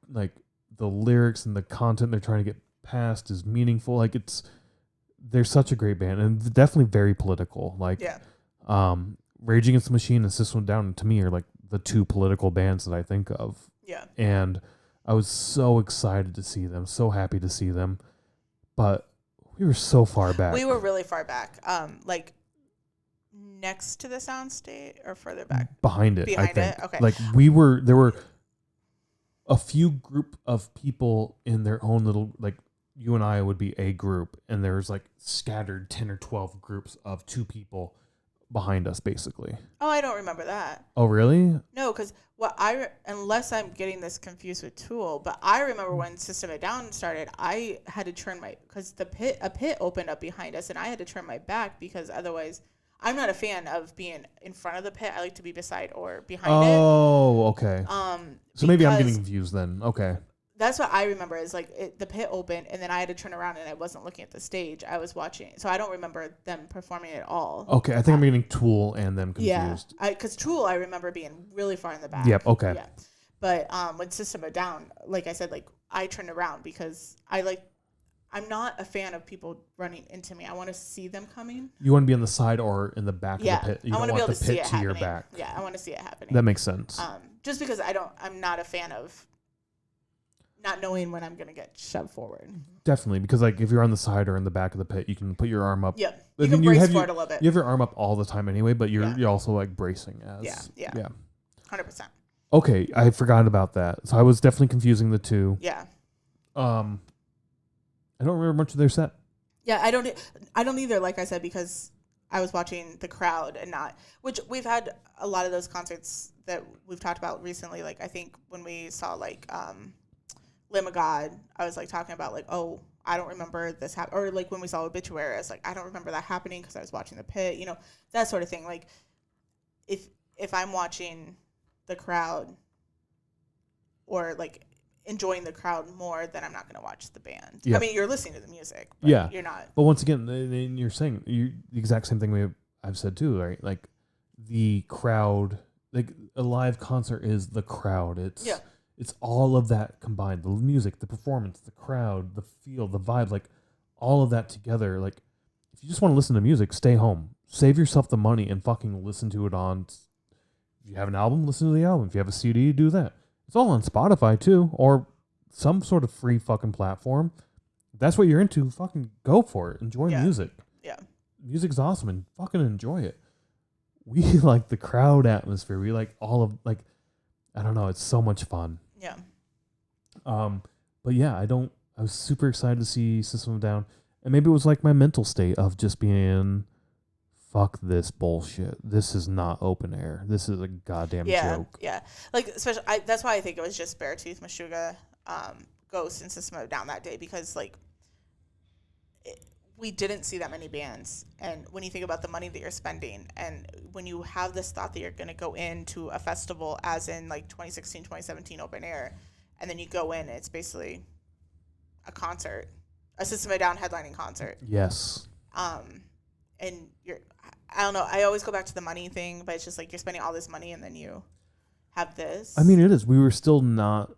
like the lyrics and the content they're trying to get past is meaningful. Like, they're such a great band, and definitely very political. Like, Rage Against the Machine and System of a Down to me are like the two political bands that I think of. Yeah. And I was so excited to see them, so happy to see them, but we were so far back. We were really far back. Like next to the soundstage or further back? Behind it. Behind I think. it? Okay. Like there were a few group of people in their own little, like, you and I would be a group, and there's like scattered 10 or 12 groups of 2 people behind us, basically. Oh, I don't remember that. Oh, really? No, because unless I'm getting this confused with Tool, but I remember when System of a Down started, I had to turn because a pit opened up behind us, and I had to turn my back because otherwise, I'm not a fan of being in front of the pit. I like to be beside or behind it. Oh, okay. So maybe I'm getting confused then. Okay. that's what I remember is like the pit opened and then I had to turn around and I wasn't looking at the stage. I was watching. So I don't remember them performing at all. Okay, I think I'm getting Tool and them Yeah. confused. Because Tool, I remember being really far in the back. Yep, okay. Yeah. But when System of a Down, like I said, like I turned around because I'm not a fan of people running into me. I want to see them coming. You want to be on the side or in the back of the pit. You I don't want to be able the to see pit it to your happening. back. Yeah, I want to see it happening. That makes sense. Just because I'm not a fan of not knowing when I'm going to get shoved forward. Definitely, because like if you're on the side or in the back of the pit, you can put your arm up. Yep. You can brace for it a little bit. You have your arm up all the time anyway, but you're also like bracing as. Yeah. 100%. Okay, I forgot about that. So I was definitely confusing the two. Yeah. I don't remember much of their set. Yeah, I don't either, like I said, because I was watching the crowd and not, which we've had a lot of those concerts that we've talked about recently. Like, I think when we saw, like, Lamb of God, I was, like, talking about, like, oh, I don't remember this happen. Or, like, when we saw Obituary, I was like, I don't remember that happening because I was watching the pit, you know, that sort of thing. Like, if I'm watching the crowd or, like, enjoying the crowd more, then I'm not going to watch the band. Yeah. I mean, you're listening to the music, but you're not. But once again, you're saying the exact same thing I've said too, right? Like the crowd, like a live concert is the crowd. It's all of that combined. The music, the performance, the crowd, the feel, the vibe, like all of that together. Like if you just want to listen to music, stay home. Save yourself the money and fucking listen to it on. If you have an album, listen to the album. If you have a CD, do that. It's all on Spotify too, or some sort of free fucking platform. If that's what you're into, fucking go for it. Enjoy music. Yeah. Music's awesome and fucking enjoy it. We like the crowd atmosphere. We like all of like, I don't know. It's so much fun. Yeah. But yeah, I was super excited to see System of a Down. And maybe it was like my mental state of just being, fuck this bullshit. This is not open air. This is a goddamn joke. Yeah. Like, especially, that's why I think it was just Beartooth, Meshuggah, Ghost, and System of a Down that day because, like, we didn't see that many bands. And when you think about the money that you're spending and when you have this thought that you're going to go into a festival as in, like, 2016, 2017 open air, and then you go in and it's basically a concert, a System of a Down headlining concert. Yes. And I don't know. I always go back to the money thing, but it's just like you're spending all this money and then you have this. I mean, it is. We were still not.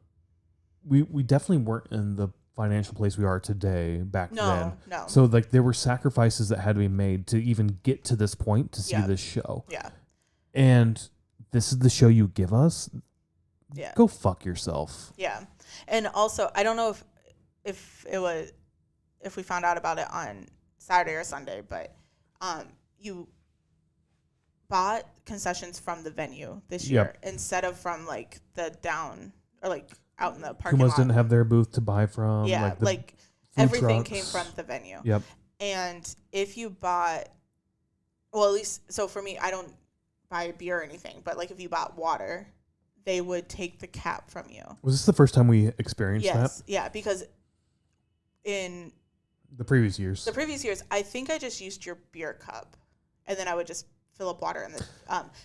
We definitely weren't in the financial place we are today back then. No. So like there were sacrifices that had to be made to even get to this point to see this show. Yeah. And this is the show you give us. Yeah. Go fuck yourself. Yeah. And also, I don't know if we found out about it on Saturday or Sunday, but you bought concessions from the venue this year instead of from like the down or like out in the parking lot. Kuma's didn't have their booth to buy from. Yeah, like everything came from the venue. Yep. And if you bought, well, at least, so for me, I don't buy beer or anything, but like if you bought water, they would take the cap from you. Was this the first time we experienced that? Yeah, because in the previous years, I think I just used your beer cup, and then I would just fill up water in the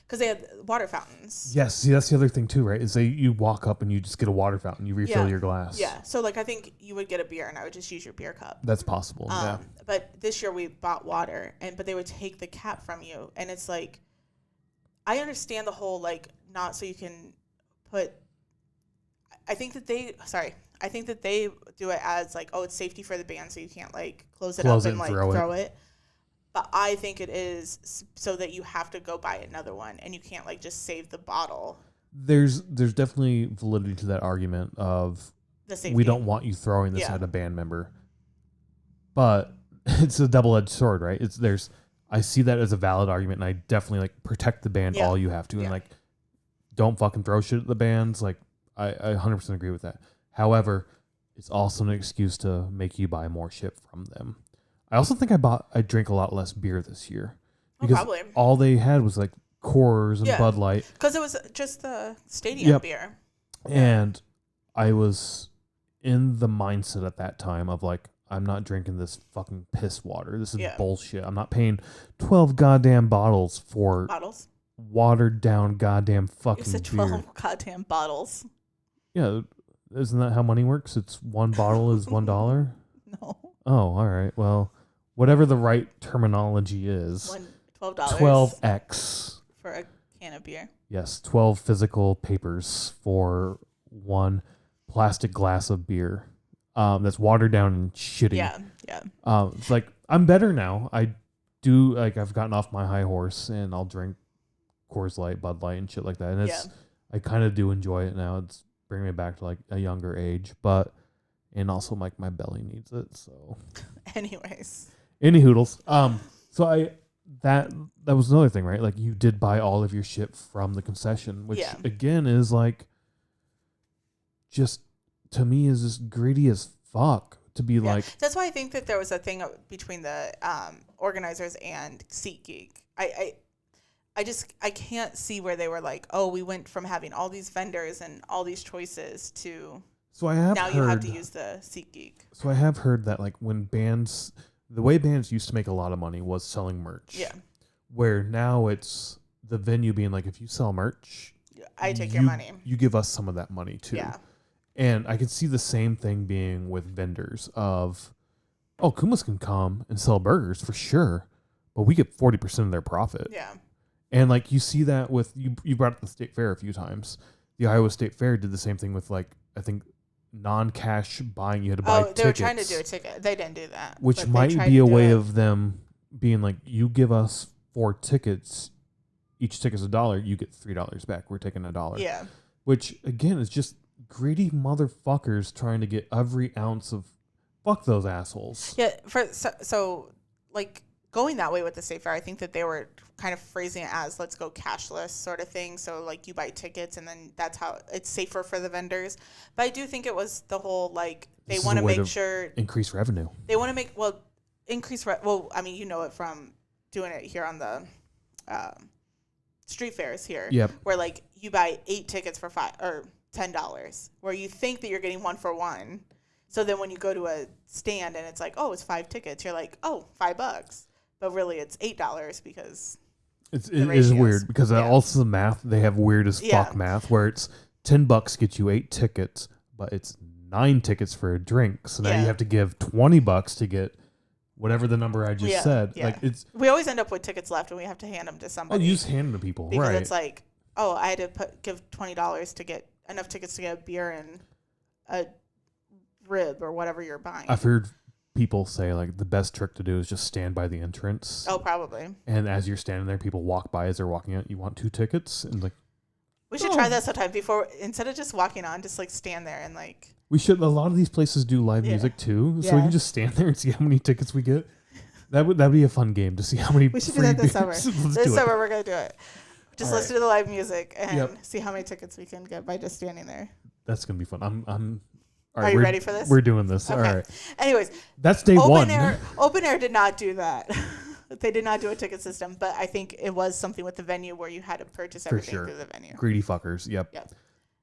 because they had water fountains. Yes, see that's the other thing too, right? Is you walk up and you just get a water fountain, you refill your glass. Yeah, so like I think you would get a beer, and I would just use your beer cup. That's possible. Yeah. But this year we bought water, but they would take the cap from you, and it's like, I understand the whole like not so you can put. I think that they do it as like, oh, it's safety for the band, so you can't like close it up and like throw it. But I think it is so that you have to go buy another one, and you can't like just save the bottle. There's definitely validity to that argument of the safety. We don't want you throwing this at a band member, but it's a double-edged sword, right? I see that as a valid argument, and I definitely like protect the band all you have to, and like don't fucking throw shit at the bands. Like I 100% agree with that. However, it's also an excuse to make you buy more shit from them. I also think I drank a lot less beer this year because all they had was like Coors and Bud Light. Because it was just the stadium beer. And I was in the mindset at that time of like, I'm not drinking this fucking piss water. This is bullshit. I'm not paying 12 goddamn bottles for watered down goddamn fucking beer. You said 12 goddamn bottles. Yeah, Isn't that how money works? It's one bottle is $1. No. Oh, all right. Well, whatever the right terminology is. $12 12x. for a can of beer. Yes, 12 physical papers for one plastic glass of beer. That's watered down and shitty. Yeah. It's like I'm better now. I do like I've gotten off my high horse and I'll drink Coors Light, Bud Light, and shit like that. And it's I kind of do enjoy it now. It's bringing me back to like a younger age, but and also like my belly needs it. So, anyways, any hoodles. So that was another thing, right? Like you did buy all of your shit from the concession, which again is like just to me is just greedy as fuck to be like. That's why I think that there was a thing between the organizers and SeatGeek. I can't see where they were like, oh, we went from having all these vendors and all these choices to so I have now heard, you have to use the SeatGeek. So I have heard that like when bands, the way bands used to make a lot of money was selling merch. Yeah. Where now it's the venue being like, if you sell merch, I take your money. You give us some of that money too. Yeah. And I could see the same thing being with vendors of, oh, Kumas can come and sell burgers for sure, but we get 40% of their profit. Yeah. And like you see that with you brought up the state fair a few times. The Iowa State Fair did the same thing with like I think non-cash buying. You had to buy tickets. They were trying to do a ticket. They didn't do that. Which might be a way of them being like, you give us 4 tickets, each ticket's $1, you get $3 back. We're taking $1. Yeah. Which again is just greedy motherfuckers trying to get every ounce of fuck those assholes. Yeah. So like going that way with the state fair, I think that they were kind of phrasing it as let's go cashless sort of thing. So like you buy tickets and then that's how it's safer for the vendors. But I do think it was the whole like they want to make sure increase revenue. They want to make I mean you know it from doing it here on the street fairs here. Yep. Where like you buy 8 tickets for $10, where you think that you're getting 1 for 1. So then when you go to a stand and it's like, oh, it's 5 tickets, you're like, oh, $5. But really it's $8 because it is weird because also the math, they have weird as fuck math where it's $10 gets you 8 tickets, but it's 9 tickets for a drink. So now you have to give $20 to get whatever the number I just said. Yeah. Like we always end up with tickets left and we have to hand them to somebody. Oh, you just hand them to people, because right? It's like, oh, I had to give $20 to get enough tickets to get a beer and a rib or whatever you're buying. I've heard people say like the best trick to do is just stand by the entrance. Oh, probably. And as you're standing there, people walk by as they're walking out. You want 2 tickets, and like we should try that sometime instead of just walking on, just like stand there and like. We should. A lot of these places do live music too, so we can just stand there and see how many tickets we get. That'd be a fun game to see how many. We should do that this summer. This summer we're gonna do it. Just listen to the live music and see how many tickets we can get by just standing there. That's gonna be fun. I'm. All right, are you ready for this? We're doing this. Okay. All right. Anyways, that's day one. Open Air did not do that. They did not do a ticket system, but I think it was something with the venue where you had to purchase everything through the venue. Greedy fuckers. Yep.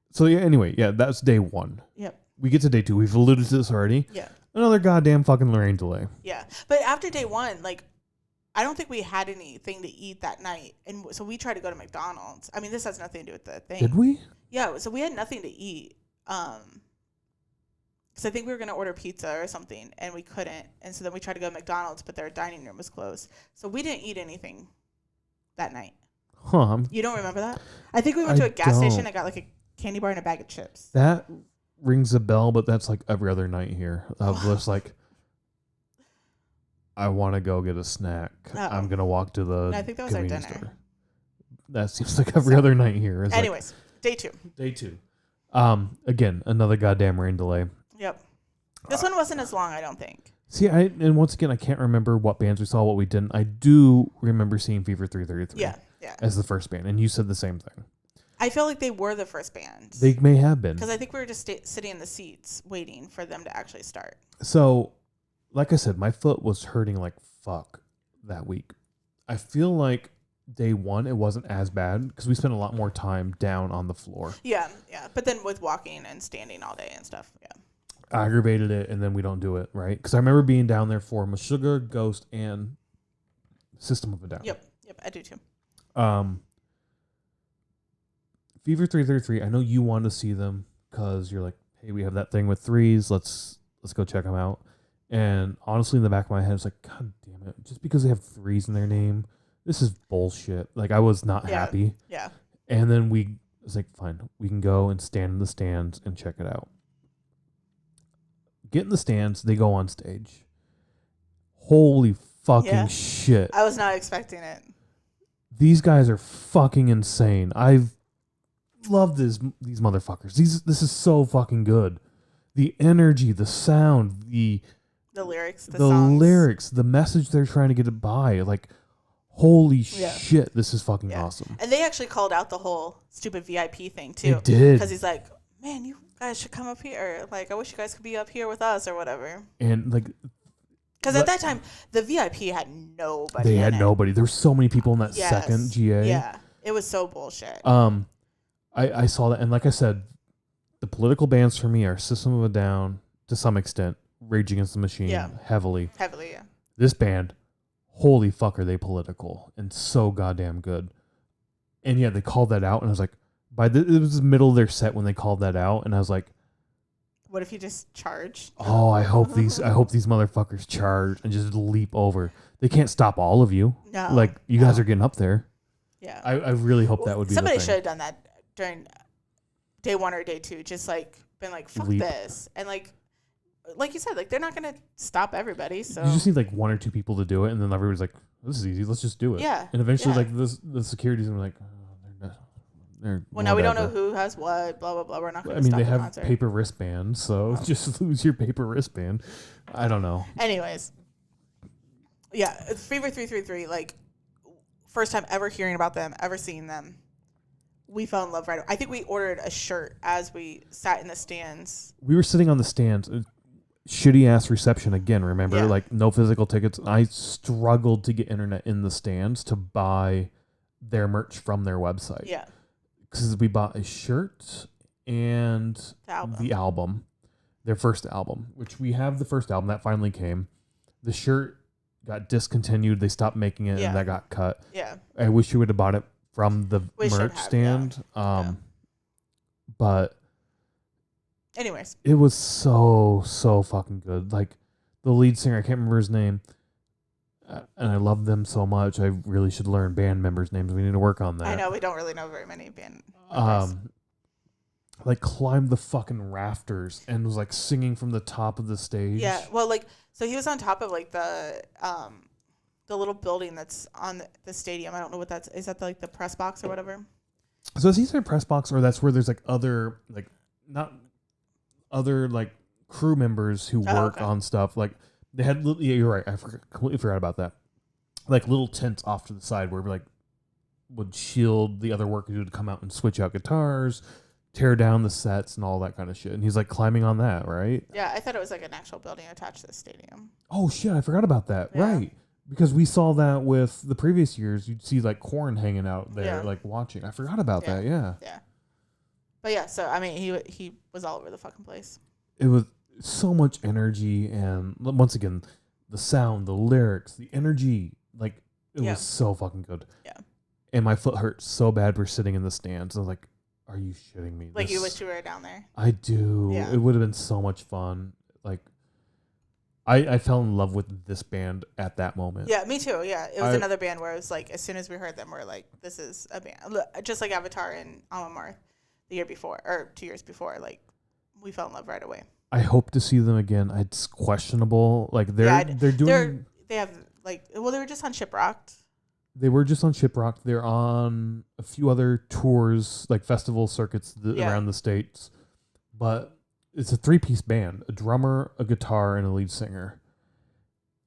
So anyway, that's day 1. Yep. We get to day 2. We've alluded to this already. Yeah. Another goddamn fucking Lorraine delay. Yeah. But after day 1, like, I don't think we had anything to eat that night. And so we tried to go to McDonald's. I mean, this has nothing to do with the thing. Did we? Yeah. So we had nothing to eat. Because I think we were going to order pizza or something, and we couldn't. And so then we tried to go to McDonald's, but their dining room was closed. So we didn't eat anything that night. Huh. You don't remember that? I think we went to a gas station and got like a candy bar and a bag of chips. That rings a bell, but that's like every other night here. Of just like, I want to go get a snack. I'm going to walk to the I think that was our dinner. Store. That seems like every other night here. Anyways, day 2. Day 2. Again, another goddamn rain delay. Yep. This one wasn't as long, I don't think. See, and once again, I can't remember what bands we saw, what we didn't. I do remember seeing Fever 333 as the first band, and you said the same thing. I feel like they were the first band. They may have been. Because I think we were just sitting in the seats waiting for them to actually start. So, like I said, my foot was hurting like fuck that week. I feel like day 1, it wasn't as bad because we spent a lot more time down on the floor. Yeah. But then with walking and standing all day and stuff, aggravated it, and then we don't do it, right? Because I remember being down there for Meshuggah, Ghost, and System of a Down. Yep, I do too. Fever 333, I know you wanted to see them because you're like, hey, we have that thing with threes. Let's go check them out. And honestly, in the back of my head, it's like, God damn it! Just because they have threes in their name, this is bullshit. Like I was not happy. Yeah. And then it's like, fine, we can go and stand in the stands and check it out. Get in the stands. They go on stage. Holy fucking shit! I was not expecting it. These guys are fucking insane. I've loved these motherfuckers. This is so fucking good. The energy, the sound, the lyrics, the songs. Lyrics, the message they're trying to get it by. Like, holy shit, this is fucking awesome. And they actually called out the whole stupid VIP thing too. They did. Because he's like, man, you guys should come up here. Like, I wish you guys could be up here with us or whatever. And like, because at that time, the VIP had nobody. They had nobody. There were so many people in that second GA. Yeah, it was so bullshit. I saw that, and like I said, the political bands for me are System of a Down to some extent, Rage Against the Machine, heavily. Heavily, yeah. This band, holy fuck, are they political and so goddamn good. And yeah, they called that out, and I was like, it was the middle of their set when they called that out, and I was like, what if you just charge? Oh, I hope these motherfuckers charge and just leap over. They can't stop all of you. No, like you guys are getting up there. Yeah, I really hope that would be. Somebody should have done that during day 1 or day 2. Just like been like, fuck this, and like you said, like they're not gonna stop everybody. So you just need like 1 or 2 people to do it, and then everybody's like, "This is easy. Let's just do it." Yeah, and eventually, like the security's gonna be like, well, now we don't know who has what, blah, blah, blah. We're not going to stop they the have concert. paper wristbands, so just lose your paper wristband. I don't know. Anyways. Yeah, Fever 333, like, first time ever hearing about them, ever seeing them. We fell in love right away. I think we ordered a shirt as we sat in the stands. We were sitting on the stands. Shitty-ass reception again, remember? Yeah. Like, no physical tickets. I struggled to get internet in the stands to buy their merch from their website. Yeah. Because we bought a shirt and the album, their first album, which we have the first album that finally came. The shirt got discontinued. They stopped making it, and that got cut. Yeah. I wish you would have bought it from the merch stand. But anyways, it was so fucking good. Like the lead singer, I can't remember his name. And I love them so much. I really should learn band members' names. We need to work on that. I know we don't really know very many band members. Like climbed the fucking rafters and was like singing from the top of the stage. Yeah, well, like so he was on top of like the little building that's on the stadium. I don't know what that's. Is that like the press box or whatever? So is he said press box, or that's where there's like other like not other like crew members who work on stuff like. They had you're right. I completely forgot about that. Like little tents off to the side where like would shield the other workers who would come out and switch out guitars, tear down the sets, and all that kind of shit. And he's like climbing on that, right? Yeah, I thought it was like an actual building attached to the stadium. Oh shit, I forgot about that. Yeah. Right, because we saw that with the previous years. You'd see like Korn hanging out there, like watching. I forgot about that. Yeah. Yeah. But yeah, so I mean, he was all over the fucking place. It was. So much energy, and once again, the sound, the lyrics, the energy, like it was so fucking good. Yeah. And my foot hurt so bad for sitting in the stands. I was like, "Are you shitting me?" Like you wish you were down there. I do. Yeah. It would have been so much fun. Like, I fell in love with this band at that moment. Yeah, me too. Yeah, it was another band where it was like as soon as we heard them, we're like, "This is a band." Just like Avatar and Alma Marth the year before or 2 years before. Like, we fell in love right away. I hope to see them again. It's questionable. Like they're doing. They have like they were just on Shiprocked. They were just on Shiprock. They're on a few other tours, like festival circuits around the states. But it's a 3-piece band: a drummer, a guitar, and a lead singer.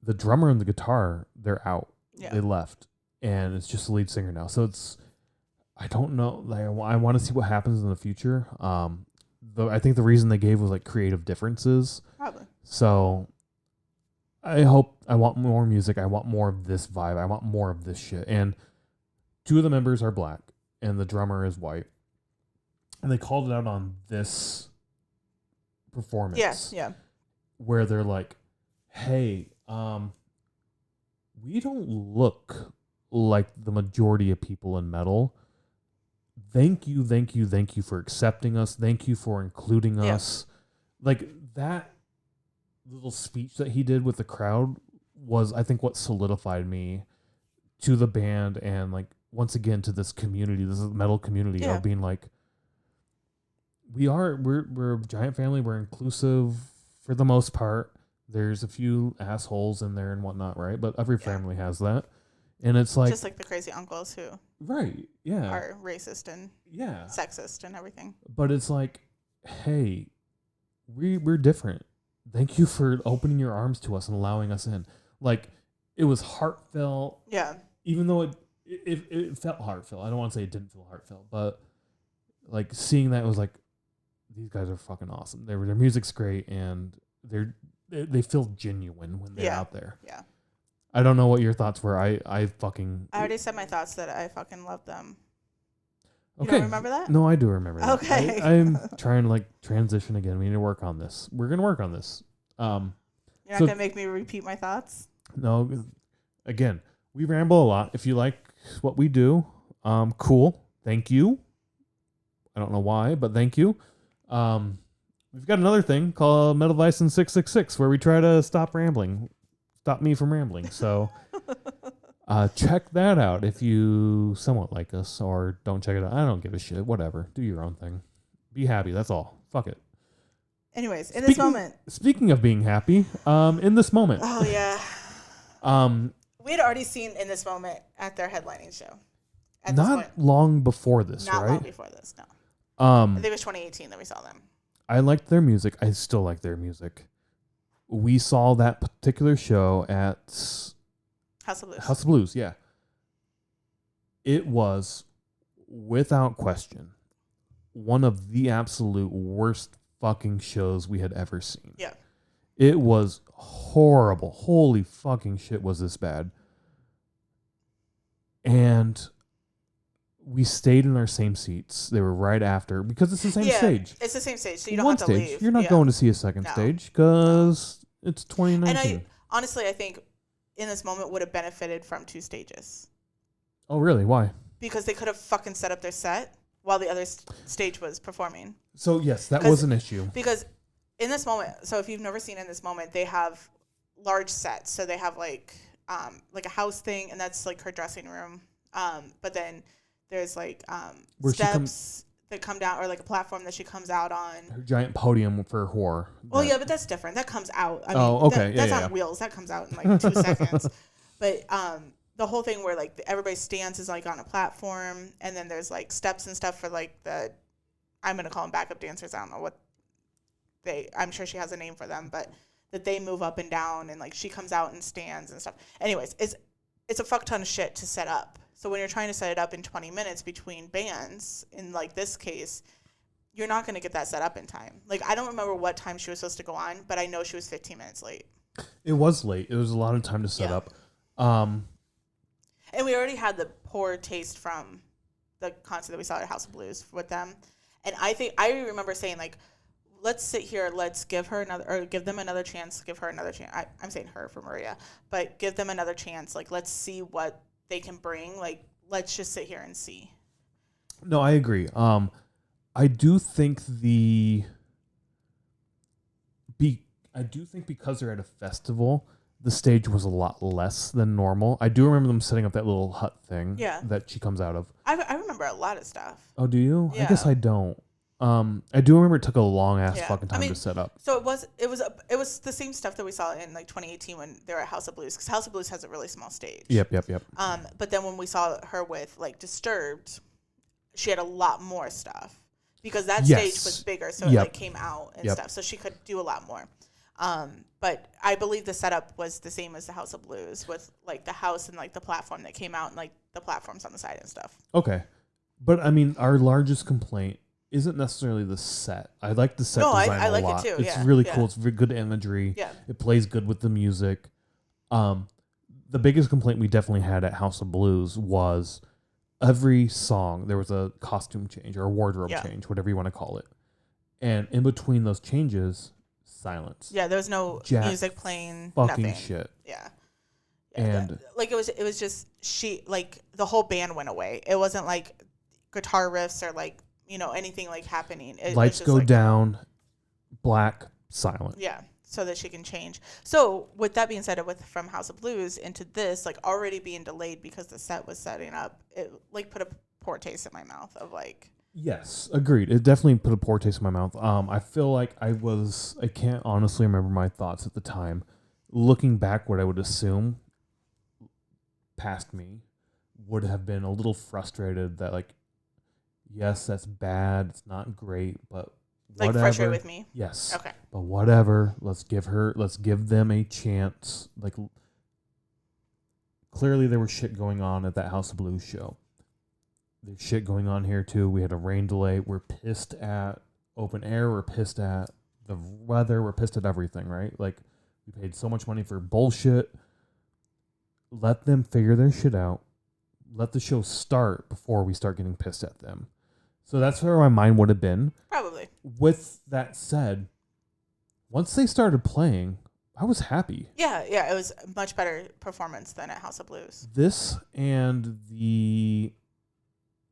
The drummer and the guitar, they're out. Yeah. They left, and it's just the lead singer now. So I don't know. Like I want to see what happens in the future. I think the reason they gave was like creative differences. Probably. So I want more music. I want more of this vibe. I want more of this shit. And 2 of the members are black and the drummer is white. And they called it out on this performance. Yes, yeah. Where they're like, hey, we don't look like the majority of people in metal. Thank you for accepting us. Thank you for including us. like that little speech that he did with the crowd was, I think, what solidified me to the band and like once again to this community, this metal community of being like, we're a giant family. We're inclusive for the most part. There's a few assholes in there and whatnot, right? But every family has that. And it's like... just like the crazy uncles who... right, yeah. are racist and sexist and everything. But it's like, hey, we're different. Thank you for opening your arms to us and allowing us in. Like, it was heartfelt. Yeah. Even though it felt heartfelt. I don't want to say it didn't feel heartfelt, but like seeing that was like, these guys are fucking awesome. Their music's great and they feel genuine when they're out there. Yeah. I don't know what your thoughts were. I already said my thoughts that I fucking love them. Okay. You don't remember that? No, I do remember that. Okay. I'm trying to like transition again. We need to work on this. We're going to work on this. You're not going to make me repeat my thoughts? No. Again, we ramble a lot. If you like what we do, cool. Thank you. I don't know why, but thank you. We've got another thing called Metal License 666 where we try to stop me from rambling. So check that out if you somewhat like us, or don't check it out. I don't give a shit. Whatever. Do your own thing. Be happy. That's all. Fuck it. Anyways, in this moment. Speaking of being happy, in this moment. Oh, yeah. We had already seen In This Moment at their headlining show. Not long before this, right? Not long before this, no. I think it was 2018 that we saw them. I liked their music. I still like their music. We saw that particular show at House of Blues. House of Blues, yeah. It was, without question, one of the absolute worst fucking shows we had ever seen. Yeah. It was horrible. Holy fucking shit, was this bad. And we stayed in our same seats. They were right after, because it's the same stage. It's the same stage, so you don't have to leave. You're not going to see a second stage because it's 2019. And honestly, I think In This Moment would have benefited from 2 stages. Oh, really? Why? Because they could have fucking set up their set while the other stage was performing. So, yes, that was an issue. Because In This Moment, so if you've never seen In This Moment, they have large sets. So they have like a house thing, and that's like her dressing room. But then there's like steps that come down, or like a platform that she comes out on. Her giant podium for horror. Well, yeah, but that's different. That comes out. I mean, okay. That's on wheels. That comes out in like 2 seconds. But the whole thing where like everybody stands is like on a platform, and then there's like steps and stuff for like I'm going to call them backup dancers. I don't know what I'm sure she has a name for them, but that they move up and down, and like she comes out and stands and stuff. Anyways, it's a fuck ton of shit to set up. So when you're trying to set it up in 20 minutes between bands, in like this case, you're not going to get that set up in time. Like, I don't remember what time she was supposed to go on, but I know she was 15 minutes late. It was late. It was a lot of time to set up. And we already had the poor taste from the concert that we saw at House of Blues with them. And I remember saying, like, let's sit here, let's give them another chance, I'm saying her for Maria, but give them another chance. Like, let's see what they can bring. Like, let's just sit here and see. No, I agree. I do think because they're at a festival, the stage was a lot less than normal. I do remember them setting up that little hut thing that she comes out of. I remember a lot of stuff. Oh, do you? Yeah. I guess I don't. I do remember it took a long ass fucking time to set up. So it was the same stuff that we saw in like 2018 when they were at House of Blues, because House of Blues has a really small stage. Yep. But then when we saw her with like Disturbed, she had a lot more stuff because that stage was bigger, so it like came out and stuff, so she could do a lot more. But I believe the setup was the same as the House of Blues, with like the house and like the platform that came out and like the platforms on the side and stuff. Okay, but I mean, our largest complaint isn't necessarily the set. I like the set design I like a lot. It too. It's really cool. It's very good imagery. Yeah. It plays good with the music. The biggest complaint we definitely had at House of Blues was every song there was a costume change or a wardrobe change, whatever you want to call it. And in between those changes, silence. Yeah, there was no music playing. Fucking nothing. shit. Yeah. And like it was just the whole band went away. It wasn't like guitar riffs or like anything like happening. Lights go down, black, silent. Yeah, so that she can change. So with that being said, from House of Blues into this, like already being delayed because the set was setting up, it like put a poor taste in my mouth of like. Yes, agreed. It definitely put a poor taste in my mouth. I feel like I can't honestly remember my thoughts at the time. Looking back, what I would assume past me would have been a little frustrated that like, yes, that's bad. It's not great, but whatever. Like frustrated with me? Yes. Okay. But whatever. Let's give them a chance. Like, clearly there was shit going on at that House of Blues show. There's shit going on here too. We had a rain delay. We're pissed at open air. We're pissed at the weather. We're pissed at everything, right? Like, we paid so much money for bullshit. Let them figure their shit out. Let the show start before we start getting pissed at them. So that's where my mind would have been. Probably. With that said, once they started playing, I was happy. Yeah, it was a much better performance than at House of Blues. This and the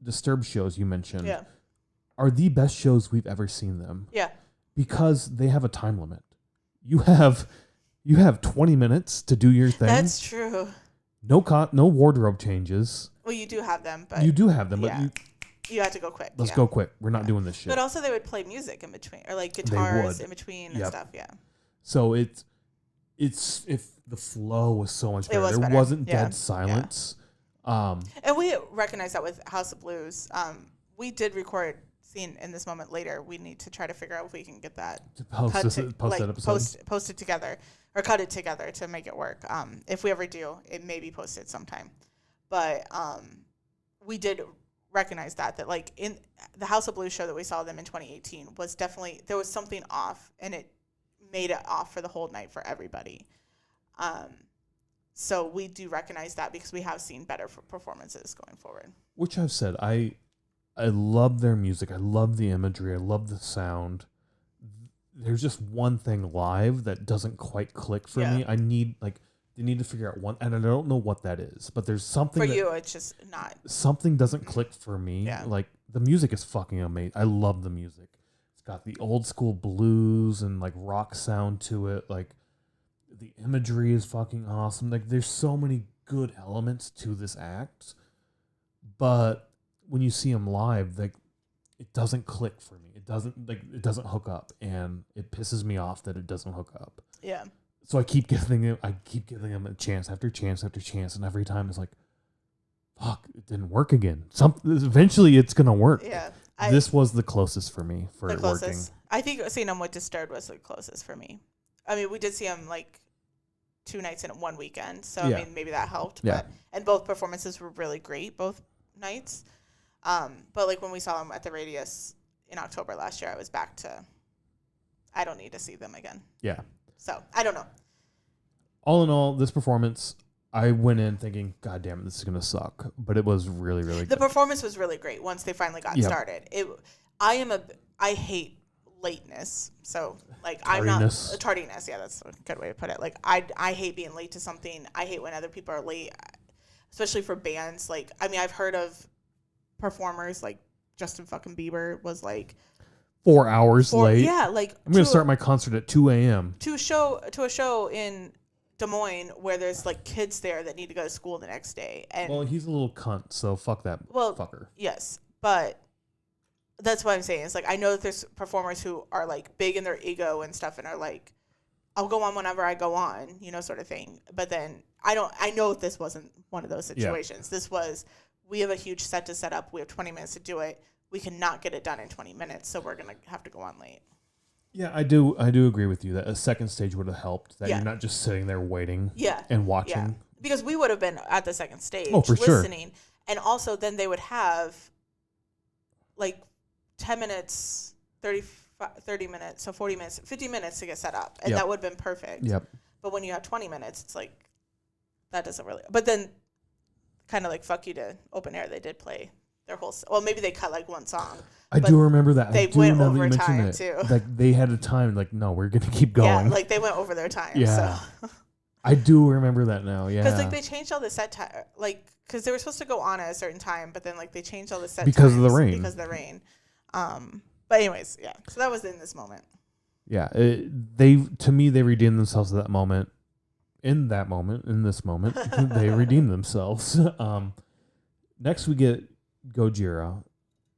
Disturbed shows you mentioned are the best shows we've ever seen them. Yeah. Because they have a time limit. You have 20 minutes to do your thing. That's true. No wardrobe changes. Well, you do have them, but you do have them, but you have to go quick. Let's go quick. We're not doing this shit. But also, they would play music in between, or like guitars in between and stuff. Yeah. So it's if the flow was so much better. There better. wasn't dead silence. And we recognize that with House of Blues. We did record scene in this moment later. We need to try to figure out if we can get that posted together or cut it together to make it work. If we ever do, it may be posted sometime. But we did recognize that like in the House of Blues show that we saw them in 2018 was definitely, there was something off, and it made it off for the whole night for everybody. So we do recognize that because we have seen better performances going forward. Which I've said, I love their music. I love the imagery. I love the sound. There's just one thing live that doesn't quite click for me. They need to figure out one, and I don't know what that is, but there's something for you. It's just not something doesn't click for me. Yeah. Like, the music is fucking amazing. I love the music. It's got the old school blues and like rock sound to it. Like, the imagery is fucking awesome. Like, there's so many good elements to this act, but when you see them live, like, it doesn't click for me. It doesn't hook up, and it pisses me off that it doesn't hook up. Yeah. So I keep giving them a chance after chance after chance, and every time it's like, fuck, it didn't work again. Eventually it's gonna work. Yeah. This was the closest for me for it working. I think seeing them with Disturbed was the closest for me. I mean, we did see them like 2 nights in one weekend, so I mean, maybe that helped. Yeah. And both performances were really great, both nights. But like when we saw them at the Radius in October last year, I was back to, I don't need to see them again. Yeah. So I don't know. All in all, this performance, I went in thinking, God damn it, this is gonna suck. But it was really, really good. The performance was really great once they finally got started. I hate lateness. So like Tardiness. Tardiness. Yeah, that's a good way to put it. Like I hate being late to something. I hate when other people are late, especially for bands. Like, I mean, I've heard of performers like Justin fucking Bieber was like 4 hours late. Yeah, like I'm gonna start my concert at 2 a.m. to a show in Des Moines where there's like kids there that need to go to school the next day. And well, he's a little cunt, so fuck that fucker. Yes, but that's what I'm saying. It's like, I know that there's performers who are like big in their ego and stuff and are like, I'll go on whenever I go on, sort of thing. But then I know this wasn't one of those situations. Yeah. This was, we have a huge set to set up. We have 20 minutes to do it. We cannot get it done in 20 minutes, so we're going to have to go on late. Yeah, I do agree with you that a second stage would have helped, that you're not just sitting there waiting and watching. Yeah. Because we would have been at the second stage listening. Sure. And also then they would have like 10 minutes, 30 minutes, so 40 minutes, 50 minutes to get set up. And that would have been perfect. Yep. But when you have 20 minutes, it's like, that doesn't really. But then kind of like fuck you to open air, they did play their whole. Well, maybe they cut like one song. I do remember that. They went over time too. Like, they had a time. Like, no, we're gonna keep going. Yeah, like they went over their time. Yeah, so. I do remember that now. Yeah, because like they changed all the set time. Like, because they were supposed to go on at a certain time, but then like they changed all the set because times of the rain. Because of the rain. But anyways, yeah. So that was in this moment. Yeah, to me they redeemed themselves at that moment. In this moment, they redeemed themselves. Next we get Gojira.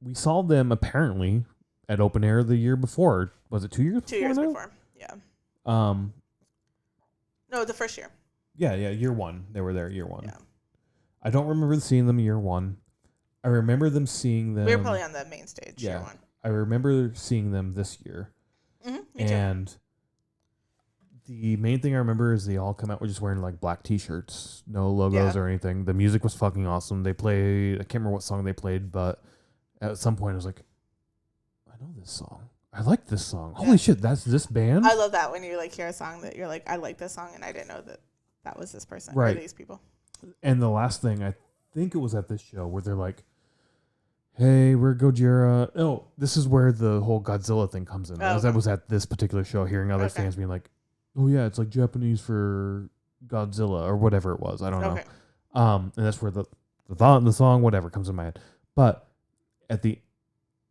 We saw them apparently at Open Air the year before. Was it 2 years? 2 years now? before. Yeah. Um. No, the first year. Yeah, year one. They were there year one. Yeah. I don't remember seeing them year one. I remember them seeing them. We were probably on the main stage year one. I remember seeing them this year. Me and too. the main thing I remember is they all come out with just wearing like black t-shirts, no logos or anything. The music was fucking awesome. They played, I can't remember what song they played, but at some point I was like, I know this song. I like this song. Holy shit, that's this band? I love that when you like hear a song that you're like, I like this song and I didn't know that was this person or these people. And the last thing, I think it was at this show where they're like, hey, we're Gojira. Oh, this is where the whole Godzilla thing comes in. Oh, That was at this particular show, hearing other fans being like, oh yeah, it's like Japanese for Godzilla or whatever it was. I don't know. And that's where the thought in the song, whatever, comes in my head. But at the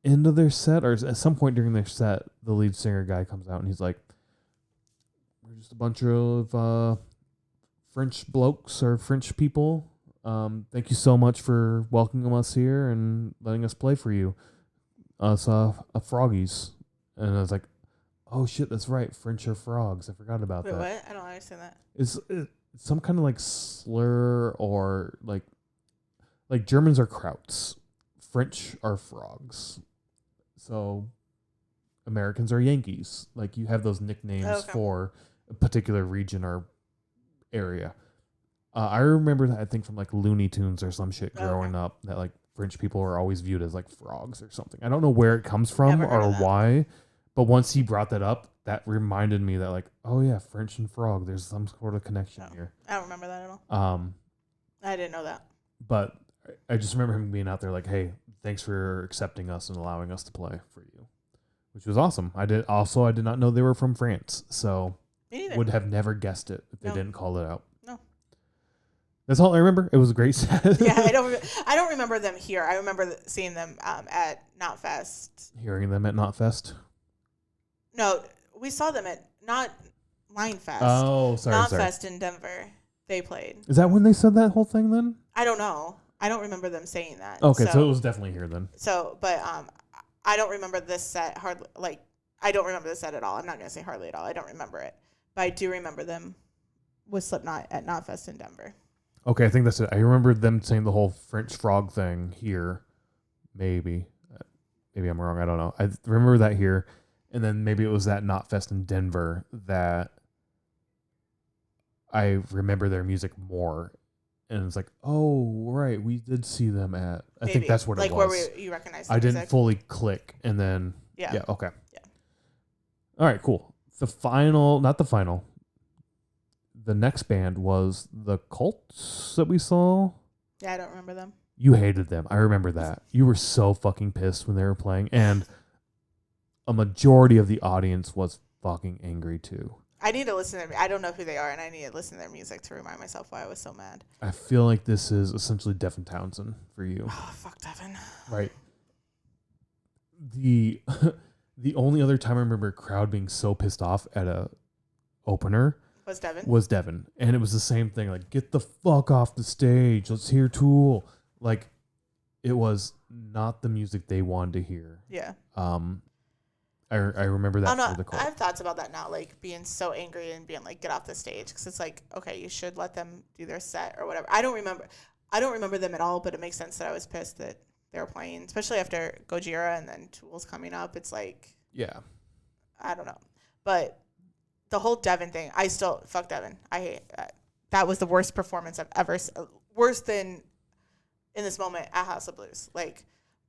end of their set, or at some point during their set, the lead singer guy comes out and he's like, we're just a bunch of French blokes or French people. Thank you so much for welcoming us here and letting us play for you. Us froggies. And I was like, oh shit, that's right. French are frogs. I forgot about that. What? I don't understand that. It's some kind of like slur, or like Germans are krauts. French are frogs. So Americans are Yankees. Like you have those nicknames for a particular region or area. I remember that, I think, from like Looney Tunes or some shit growing up, that like French people are always viewed as like frogs or something. I don't know where it comes from or why, but once he brought that up, that reminded me that like, oh yeah, French and frog, there's some sort of connection here. I don't remember that at all. I didn't know that. But I just remember him being out there like, hey, thanks for accepting us and allowing us to play for you, which was awesome. I did not know they were from France, so would have never guessed it if they didn't call it out. That's all I remember. It was a great set. Yeah, I don't remember them here. I remember seeing them at Knotfest. Hearing them at Knotfest? No, we saw them at not Linefest. Oh, sorry. Knotfest in Denver. They played. Is that when they said that whole thing then? I don't know. I don't remember them saying that. Okay, so it was definitely here then. So, but I don't remember this set hardly. Like, I don't remember this set at all. I'm not gonna say hardly at all. I don't remember it, but I do remember them with Slipknot at Knotfest in Denver. Okay, I think that's it. I remember them saying the whole French frog thing here. Maybe I'm wrong. I don't know. I remember that here. And then maybe it was that Knotfest in Denver that I remember their music more. And it's like, oh, right, we did see them at... I think that's what it was. Like where you recognize the I music. didn't fully click. And then... Yeah, okay. Yeah. All right, cool. Not the final. The next band was the Cults that we saw. Yeah, I don't remember them. You hated them. I remember that. You were so fucking pissed when they were playing. And a majority of the audience was fucking angry too. I need to listen to them. I don't know who they are, and I need to listen to their music to remind myself why I was so mad. I feel like this is essentially Devin Townsend for you. Oh, fuck Devin. Right. The only other time I remember a crowd being so pissed off at a opener was Devin. And it was the same thing. Like, get the fuck off the stage. Let's hear Tool. Like, it was not the music they wanted to hear. Yeah. I remember that for the Cult. I have thoughts about that now, like being so angry and being like, get off the stage. Because it's like, okay, you should let them do their set or whatever. I don't remember them at all, but it makes sense that I was pissed that they were playing, especially after Gojira and then Tool's coming up. It's like... Yeah. I don't know. But... the whole Devin thing, I still fuck Devin. I hate that was the worst performance I've ever worse than in this moment at House of Blues. Like,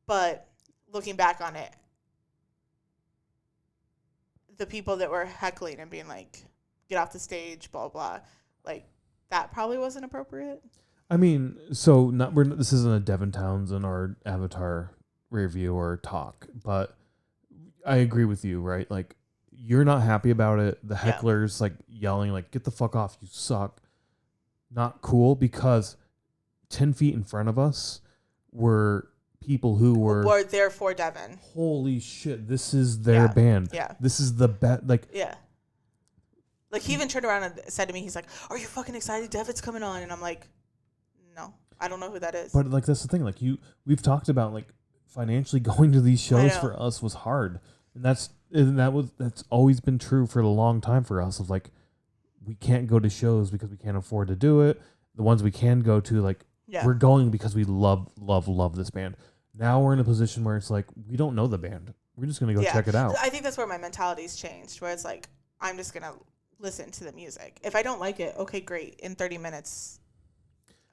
but looking back on it, the people that were heckling and being like, "Get off the stage," blah blah, like that probably wasn't appropriate. I mean, so this isn't a Devin Townsend or Avatar review or talk, but I agree with you, right? Like, you're not happy about it. The hecklers like yelling, like, "Get the fuck off, you suck." Not cool, because 10 feet in front of us were people who were there for Devin. Holy shit, this is their band. Yeah. This is the best. Like, yeah. Like, he even turned around and said to me, he's like, "Are you fucking excited? Devin's coming on." And I'm like, "No, I don't know who that is." But like, that's the thing. Like, we've talked about like financially going to these shows for us was hard, and that's always been true for a long time for us. Of like, we can't go to shows because we can't afford to do it. The ones we can go to, like, we're going because we love this band. Now we're in a position where it's like, we don't know the band. We're just going to go check it out. I think that's where my mentality's changed, where it's like, I'm just going to listen to the music. If I don't like it, okay, great. In 30 minutes,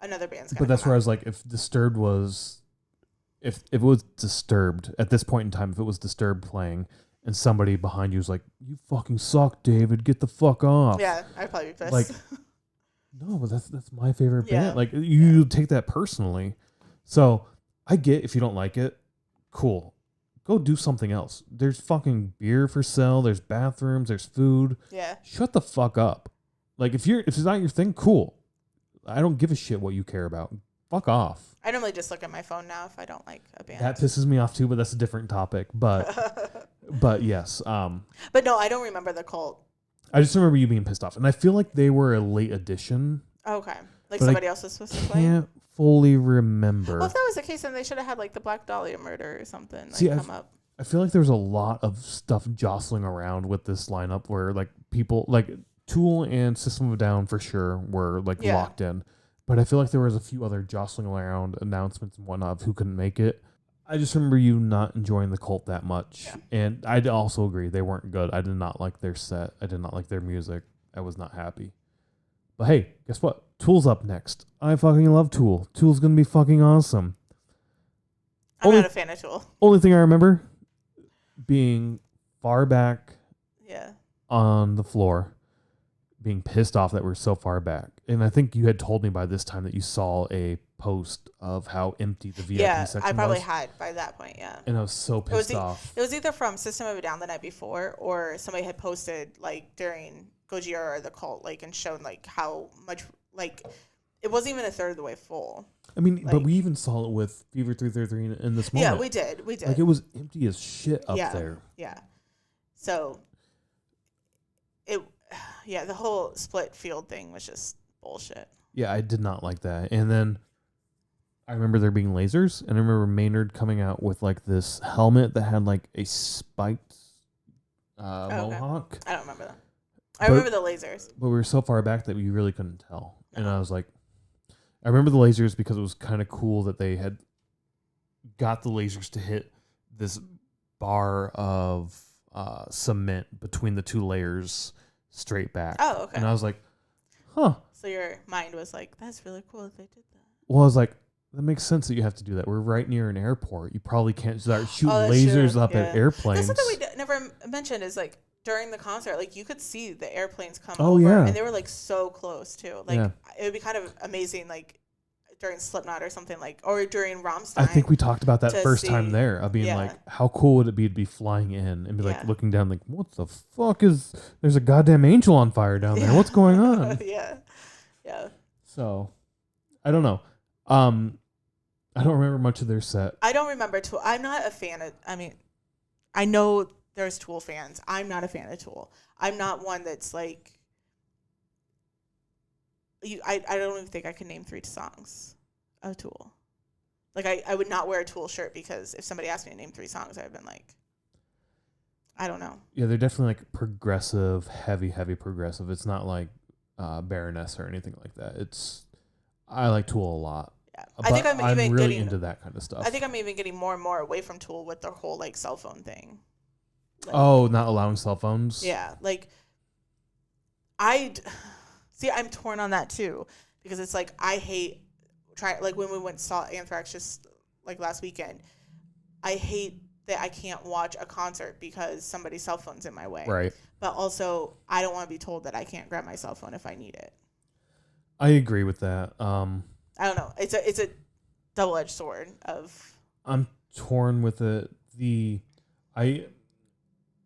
another band's going to come. But that's where I was like, if Disturbed was... If it was Disturbed, at this point in time, if it was Disturbed playing, and somebody behind you was like, "You fucking suck, David. Get the fuck off." Yeah, I'd probably be pissed. Like, no, but that's my favorite band. Like, you take that personally. So... I get if you don't like it, cool. Go do something else. There's fucking beer for sale. There's bathrooms. There's food. Yeah. Shut the fuck up. Like, if it's not your thing, cool. I don't give a shit what you care about. Fuck off. I normally just look at my phone now if I don't like a band. That pisses me off too, but that's a different topic. But but yes. But no, I don't remember the Cult. I just remember you being pissed off, and I feel like they were a late addition. Okay, like somebody else was supposed to play. Can't fully remember. Well, if that was the case, then they should have had like the Black Dahlia murder or something. Like, See, come up. I feel like there was a lot of stuff jostling around with this lineup where like people like Tool and System of a Down for sure were like locked in. But I feel like there was a few other jostling around announcements and whatnot of who couldn't make it. I just remember you not enjoying the Cult that much. Yeah. And I also agree they weren't good. I did not like their set. I did not like their music. I was not happy. But hey, guess what? Tool's up next. I fucking love Tool. Tool's gonna be fucking awesome. I'm not a fan of Tool. Only thing I remember being far back on the floor, being pissed off that we're so far back. And I think you had told me by this time that you saw a post of how empty the VIP section was. I probably had by that point, And I was so pissed off. It was either from System of a Down the night before, or somebody had posted like during Gojira or the Cult, like, and shown like how much, like, it wasn't even a third of the way full. I mean, like, but we even saw it with Fever 333 in this moment. Yeah, we did. Like, it was empty as shit up there. Yeah. So, the whole split field thing was just bullshit. Yeah, I did not like that. And then I remember there being lasers, and I remember Maynard coming out with like this helmet that had like a spiked mohawk. I don't remember that. I remember the lasers. But we were so far back that we really couldn't tell. No. And I was like, I remember the lasers because it was kind of cool that they had got the lasers to hit this bar of cement between the two layers straight back. Oh, okay. And I was like, huh. So your mind was like, that's really cool that they did that. Well, I was like, that makes sense that you have to do that. We're right near an airport. You probably can't start shooting lasers up at airplanes. That's something we never mentioned is like, during the concert, like, you could see the airplanes come over, and they were like so close too. Like, it would be kind of amazing, like during Slipknot or something, like, or during Rammstein. I think we talked about that first time there of being like, how cool would it be to be flying in and be like looking down, like, what the fuck is? There's a goddamn angel on fire down there. What's going on? Yeah. So, I don't know. I don't remember much of their set. I don't remember Tool. I'm not a fan of. I mean, I know there's Tool fans. I'm not a fan of Tool. I'm not one that's like, I don't even think I can name 3 songs of Tool. Like, I would not wear a Tool shirt because if somebody asked me to name 3 songs, I'd have been like, I don't know. Yeah, they're definitely like progressive, heavy progressive. It's not like Baroness or anything like that. I like Tool a lot. Yeah, I think I'm even really into that kind of stuff. I think I'm even getting more and more away from Tool with the whole like cell phone thing. Like, not allowing cell phones? Yeah, like I'm torn on that too, because it's like I hate like when we went and saw Anthrax just like last weekend. I hate that I can't watch a concert because somebody's cell phone's in my way. Right. But also, I don't want to be told that I can't grab my cell phone if I need it. I agree with that. I don't know. It's a double-edged sword of. I'm torn with it.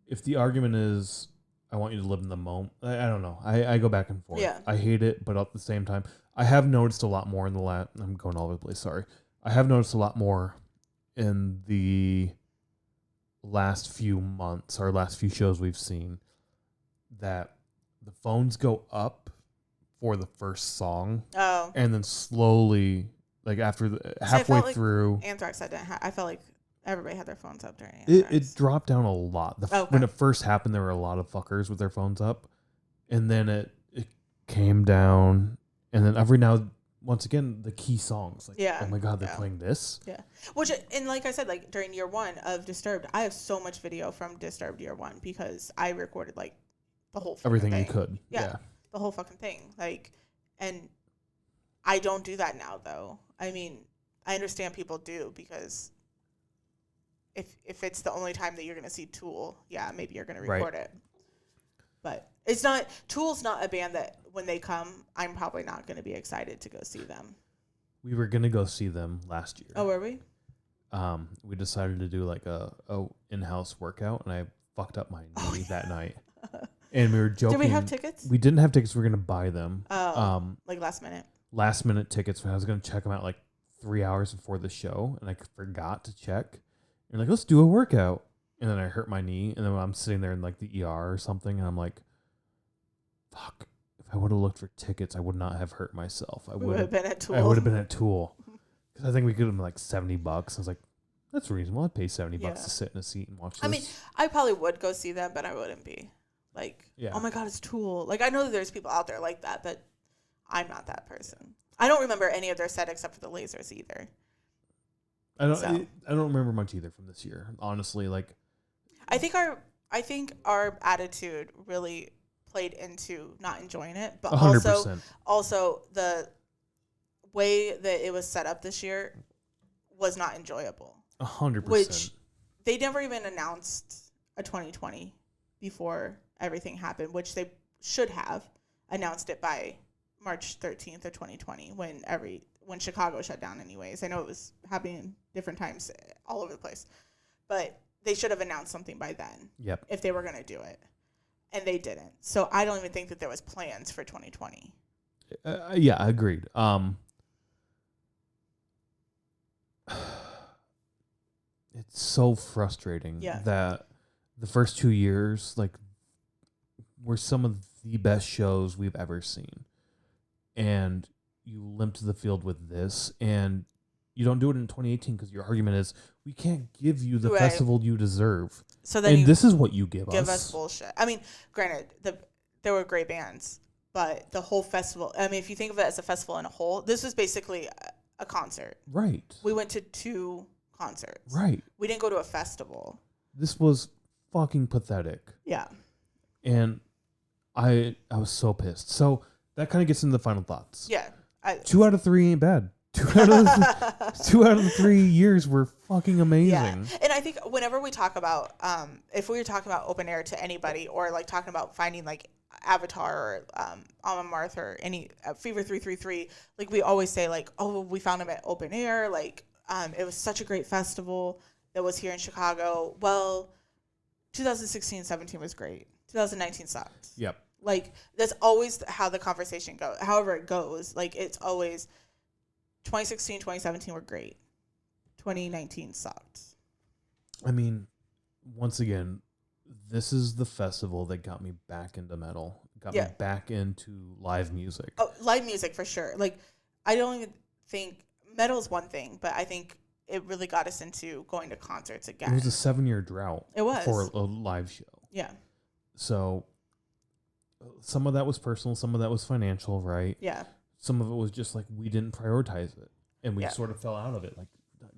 If the argument is I want you to live in the moment, I don't know. I go back and forth. Yeah. I hate it, but at the same time, I have noticed a lot more in the I'm going all over the place. Sorry. I have noticed a lot more in the last few months, our last few shows we've seen, that the phones go up for the first song, and then slowly, like after halfway through, Anthrax, I felt like everybody had their phones up during Anthrax. It dropped down a lot. Okay. When it first happened, there were a lot of fuckers with their phones up, and then it came down, and then every now, once again, the key songs, like, oh my god, they're playing this. Yeah, which, and like I said, like during year one of Disturbed, I have so much video from Disturbed year one because I recorded like the whole everything thing. You could. Yeah, the whole fucking thing. Like, and I don't do that now though. I mean, I understand people do because if it's the only time that you're gonna see Tool, yeah, maybe you're gonna record it. But it's not, Tool's not a band that when they come, I'm probably not going to be excited to go see them. We were going to go see them last year. Oh, were we? We decided to do like a in-house workout, and I fucked up my knee that night. And we were joking. Did we have tickets? We didn't have tickets. We were going to buy them. Like last minute? Last minute tickets. I was going to check them out like 3 hours before the show, and I forgot to check. And like, let's do a workout. And then I hurt my knee, and then I'm sitting there in like the ER or something, and I'm like, fuck, if I would have looked for tickets, I would not have hurt myself. I would have been at Tool. I would have been at Tool. Because I think we could have been like $70. I was like, that's reasonable. I'd pay $70 to sit in a seat and watch this. I mean, I probably would go see them, but I wouldn't be like, oh my God, it's Tool. Like, I know that there's people out there like that, but I'm not that person. I don't remember any of their set except for the lasers either. I don't remember much either from this year. Honestly, like, I think our attitude really played into not enjoying it, but 100%. also the way that it was set up this year was not enjoyable. 100%. Which they never even announced a 2020 before everything happened, which they should have announced it by March 13th of 2020 when Chicago shut down anyways. I know it was happening different times all over the place, but they should have announced something by then. Yep. If they were going to do it. And they didn't. So I don't even think that there was plans for 2020. Yeah, agreed. It's so frustrating that the first 2 years, like, were some of the best shows we've ever seen. And you limp to the field with this, and you don't do it in 2018 because your argument is we can't give you the festival you deserve. So then this is what you give us. Give us bullshit. I mean, granted, there were great bands, but the whole festival, I mean, if you think of it as a festival in a whole, this was basically a concert. Right. We went to 2 concerts. Right. We didn't go to a festival. This was fucking pathetic. Yeah. And I was so pissed. So that kind of gets into the final thoughts. Yeah. 2 out of 3 ain't bad. 2 out of the 3 years were fucking amazing. Yeah. And I think whenever we talk about, if we were talking about open air to anybody, or like talking about finding like Avatar or Alma Marth or any Fever 333, like we always say like, oh, we found them at open air. Like it was such a great festival that was here in Chicago. Well, 2016-17 was great. 2019 sucked. Yep. Like that's always how the conversation goes. However it goes, like it's always 2016, 2017 were great. 2019 sucked. I mean, once again, this is the festival that got me back into metal. Got me back into live music. Oh, live music for sure. Like, I don't even think metal's one thing, but I think it really got us into going to concerts again. It was a 7-year drought. It was. For a live show. Yeah. So some of that was personal, some of that was financial, right? Yeah. Some of it was just like we didn't prioritize it, and we sort of fell out of it. Like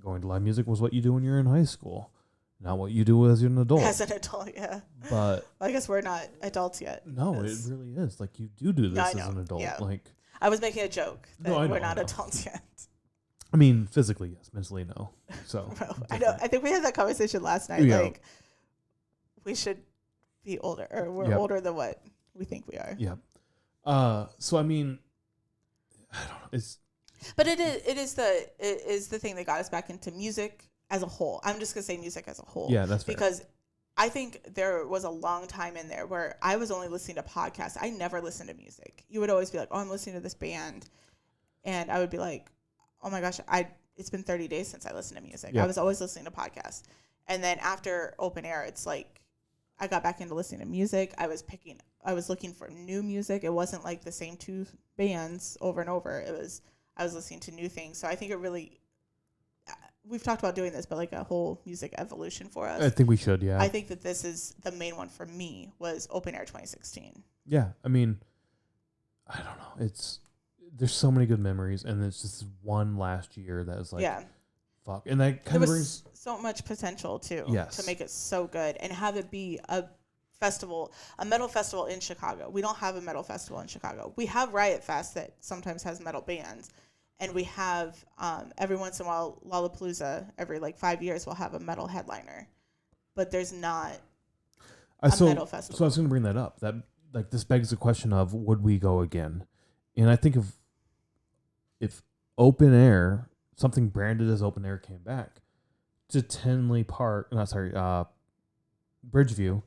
going to live music was what you do when you're in high school, not what you do as an adult. As an adult, yeah. But I guess we're not adults yet. No, it really is. Like you do this as an adult. Yeah. Like I was making a joke that we're not adults yet. I mean, physically yes, mentally no. So I know. I think we had that conversation last night. Yeah. Like we should be older, or we're older than what we think we are. Yeah. So I mean, I don't know. But it is the thing that got us back into music as a whole. I'm just gonna say music as a whole. Yeah, that's fair. Because I think there was a long time in there where I was only listening to podcasts. I never listened to music. You would always be like, "Oh, I'm listening to this band," and I would be like, "Oh my gosh, it's been 30 days since I listened to music. Yeah. I was always listening to podcasts. And then after open air, it's like I got back into listening to music. I was looking for new music. It wasn't like the same two bands over and over. I was listening to new things. So I think it really, we've talked about doing this, but like a whole music evolution for us. I think we should, yeah. I think that this is the main one for me was open air 2016. Yeah, I mean, I don't know. There's so many good memories, and it's just one last year that is like, fuck. And that kind of brings so much potential too, yes, to make it so good and have it be a festival, a metal festival in Chicago. We don't have a metal festival in Chicago. We have Riot Fest that sometimes has metal bands, and we have every once in a while Lollapalooza. Every like 5 years we'll have a metal headliner, but there's not a metal festival. So I was going to bring that up. That like this begs the question of would we go again? And I think if open air, something branded as open air, came back to Tinley Park, Bridgeview,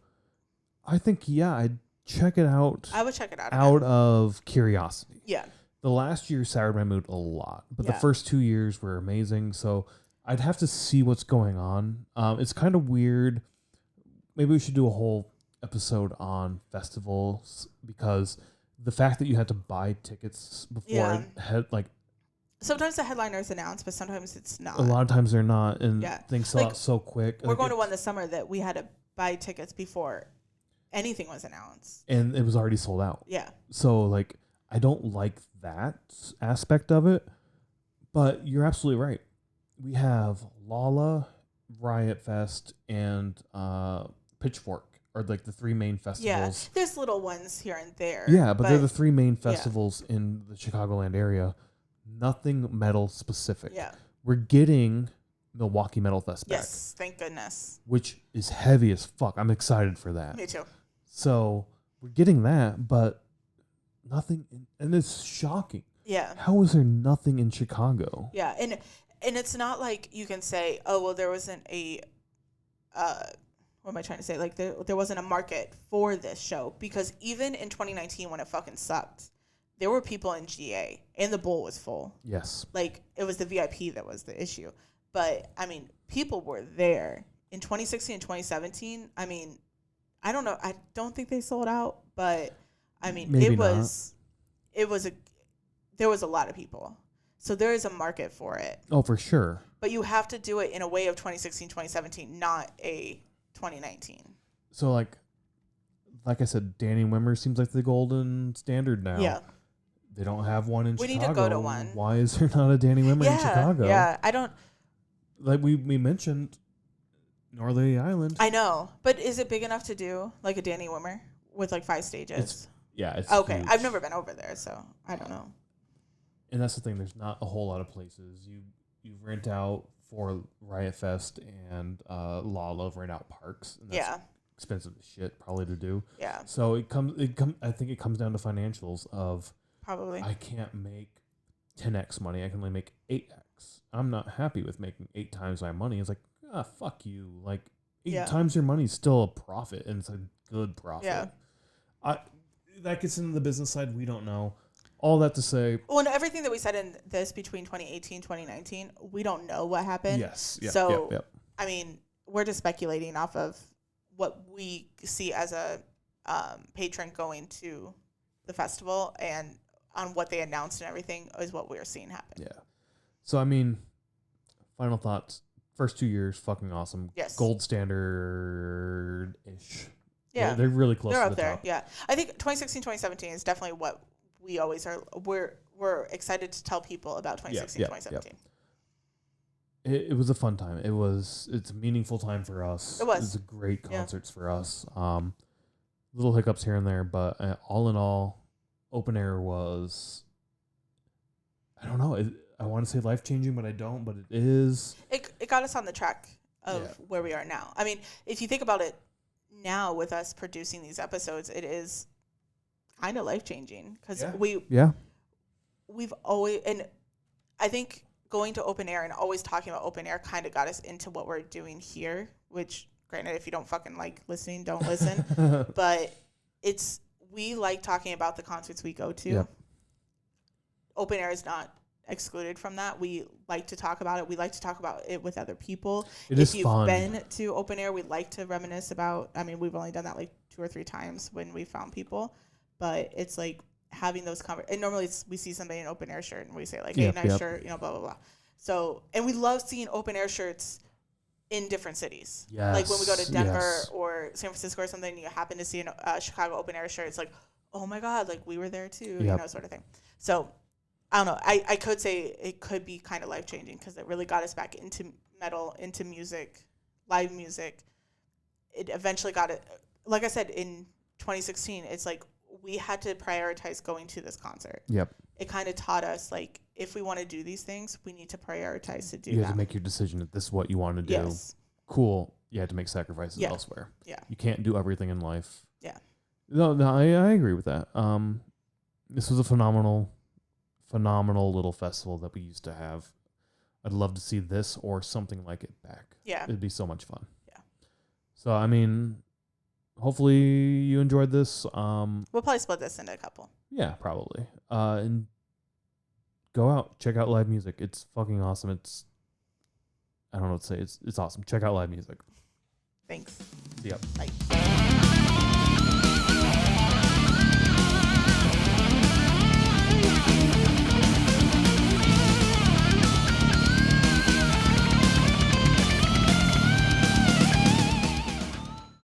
I think I'd check it out. I would check it out out of curiosity. Yeah. The last year soured my mood a lot, but the first 2 years were amazing. So I'd have to see what's going on. It's kind of weird. Maybe we should do a whole episode on festivals, because the fact that you had to buy tickets before sometimes the headliner is announced, but sometimes it's not. A lot of times they're not, and things sell out so quick. We're going to one this summer that we had to buy tickets before anything was announced, and it was already sold out. Yeah. So like, I don't like that aspect of it, but you're absolutely right. We have Lolla, Riot Fest, and Pitchfork are like the three main festivals. Yeah, there's little ones here and there. Yeah, but they're the three main festivals in the Chicagoland area. Nothing metal specific. Yeah. We're getting Milwaukee Metal Fest back. Yes, thank goodness. Which is heavy as fuck. I'm excited for that. Me too. So we're getting that, but nothing, and it's shocking. Yeah. How is there nothing in Chicago? Yeah, and it's not like you can say, oh well, there wasn't a what am I trying to say? Like there wasn't a market for this show, because even in 2019 when it fucking sucked, there were people in GA and the bowl was full. Yes. Like it was the VIP that was the issue. But I mean, people were there in 2016 and 2017. I mean, I don't know. I don't think they sold out, but I mean, Maybe there was a lot of people. So there is a market for it. Oh, for sure. But you have to do it in a way of 2016, 2017, not a 2019. So like I said, Danny Wimmer seems like the golden standard now. Yeah. They don't have one in Chicago. We need to go to one. Why is there not a Danny Wimmer in Chicago? Yeah, I don't. Like we mentioned, Northern Island. I know, but is it big enough to do like a Danny Wimmer with like 5 stages? It's okay. huge. I've never been over there, so I don't know. And that's the thing. There's not a whole lot of places. You rent out for Riot Fest and Lolla, rent out parks. And that's expensive as shit probably to do. Yeah. So I think it comes down to financials of probably. I can't make 10x money. I can only make 8x. I'm not happy with making 8 times my money. It's like, fuck you. Like 8 times your money is still a profit, and it's a good profit. Yeah. That gets into the business side. We don't know. All that to say. Well, and everything that we said in this between 2018, 2019, we don't know what happened. Yes. Yep, so, yep. I mean, we're just speculating off of what we see as a patron going to the festival, and on what they announced and everything is what we're seeing happen. Yeah. So, I mean, final thoughts. First 2 years, fucking awesome. Yes. Gold standard-ish. Yeah. They're really close They're to up the there. top. Yeah. I think 2016, 2017 is definitely what we always are. We're excited to tell people about 2016, 2017. It was a fun time. It's a meaningful time for us. It was. It was a great concerts for us. Little hiccups here and there, but all in all, open air was, I don't know. I want to say life-changing, but I don't, but it is. It got us on the track of where we are now. I mean, if you think about it now with us producing these episodes, it is kind of life-changing because we've always, and I think going to open air and always talking about open air kind of got us into what we're doing here, which granted, if you don't fucking like listening, don't listen, but we like talking about the concerts we go to. Yep. Open air is not excluded from that. We like to talk about it. We like to talk about it with other people. If you've fun. been to open air, we'd like to reminisce about. I mean, we've only done that like 2 or 3 times when we found people, but it's like having those and normally we see somebody in an open air shirt and we say like, hey, nice shirt, blah blah blah. So, and we love seeing open air shirts in different cities. Yes. Like when we go to Denver or San Francisco or something, you happen to see a Chicago open air shirt. It's like, oh my God, like we were there too, sort of thing. So I don't know. I could say it could be kind of life changing because it really got us back into metal, into music, live music. It eventually got it. Like I said, in 2016, it's like we had to prioritize going to this concert. Yep. It kind of taught us like if we want to do these things, we need to prioritize to do. You have to make your decision that this is what you want to do. Yes. Cool. You have to make sacrifices elsewhere. Yeah. You can't do everything in life. Yeah. No, I agree with that. This was a phenomenal little festival that we used to have. I'd love to see this or something like it back. Yeah. It'd be so much fun. Yeah. So, I mean, hopefully you enjoyed this. We'll probably split this into a couple. Yeah, probably. And go out, check out live music. It's fucking awesome. I don't know what to say. It's awesome. Check out live music. Thanks. Yep. Bye.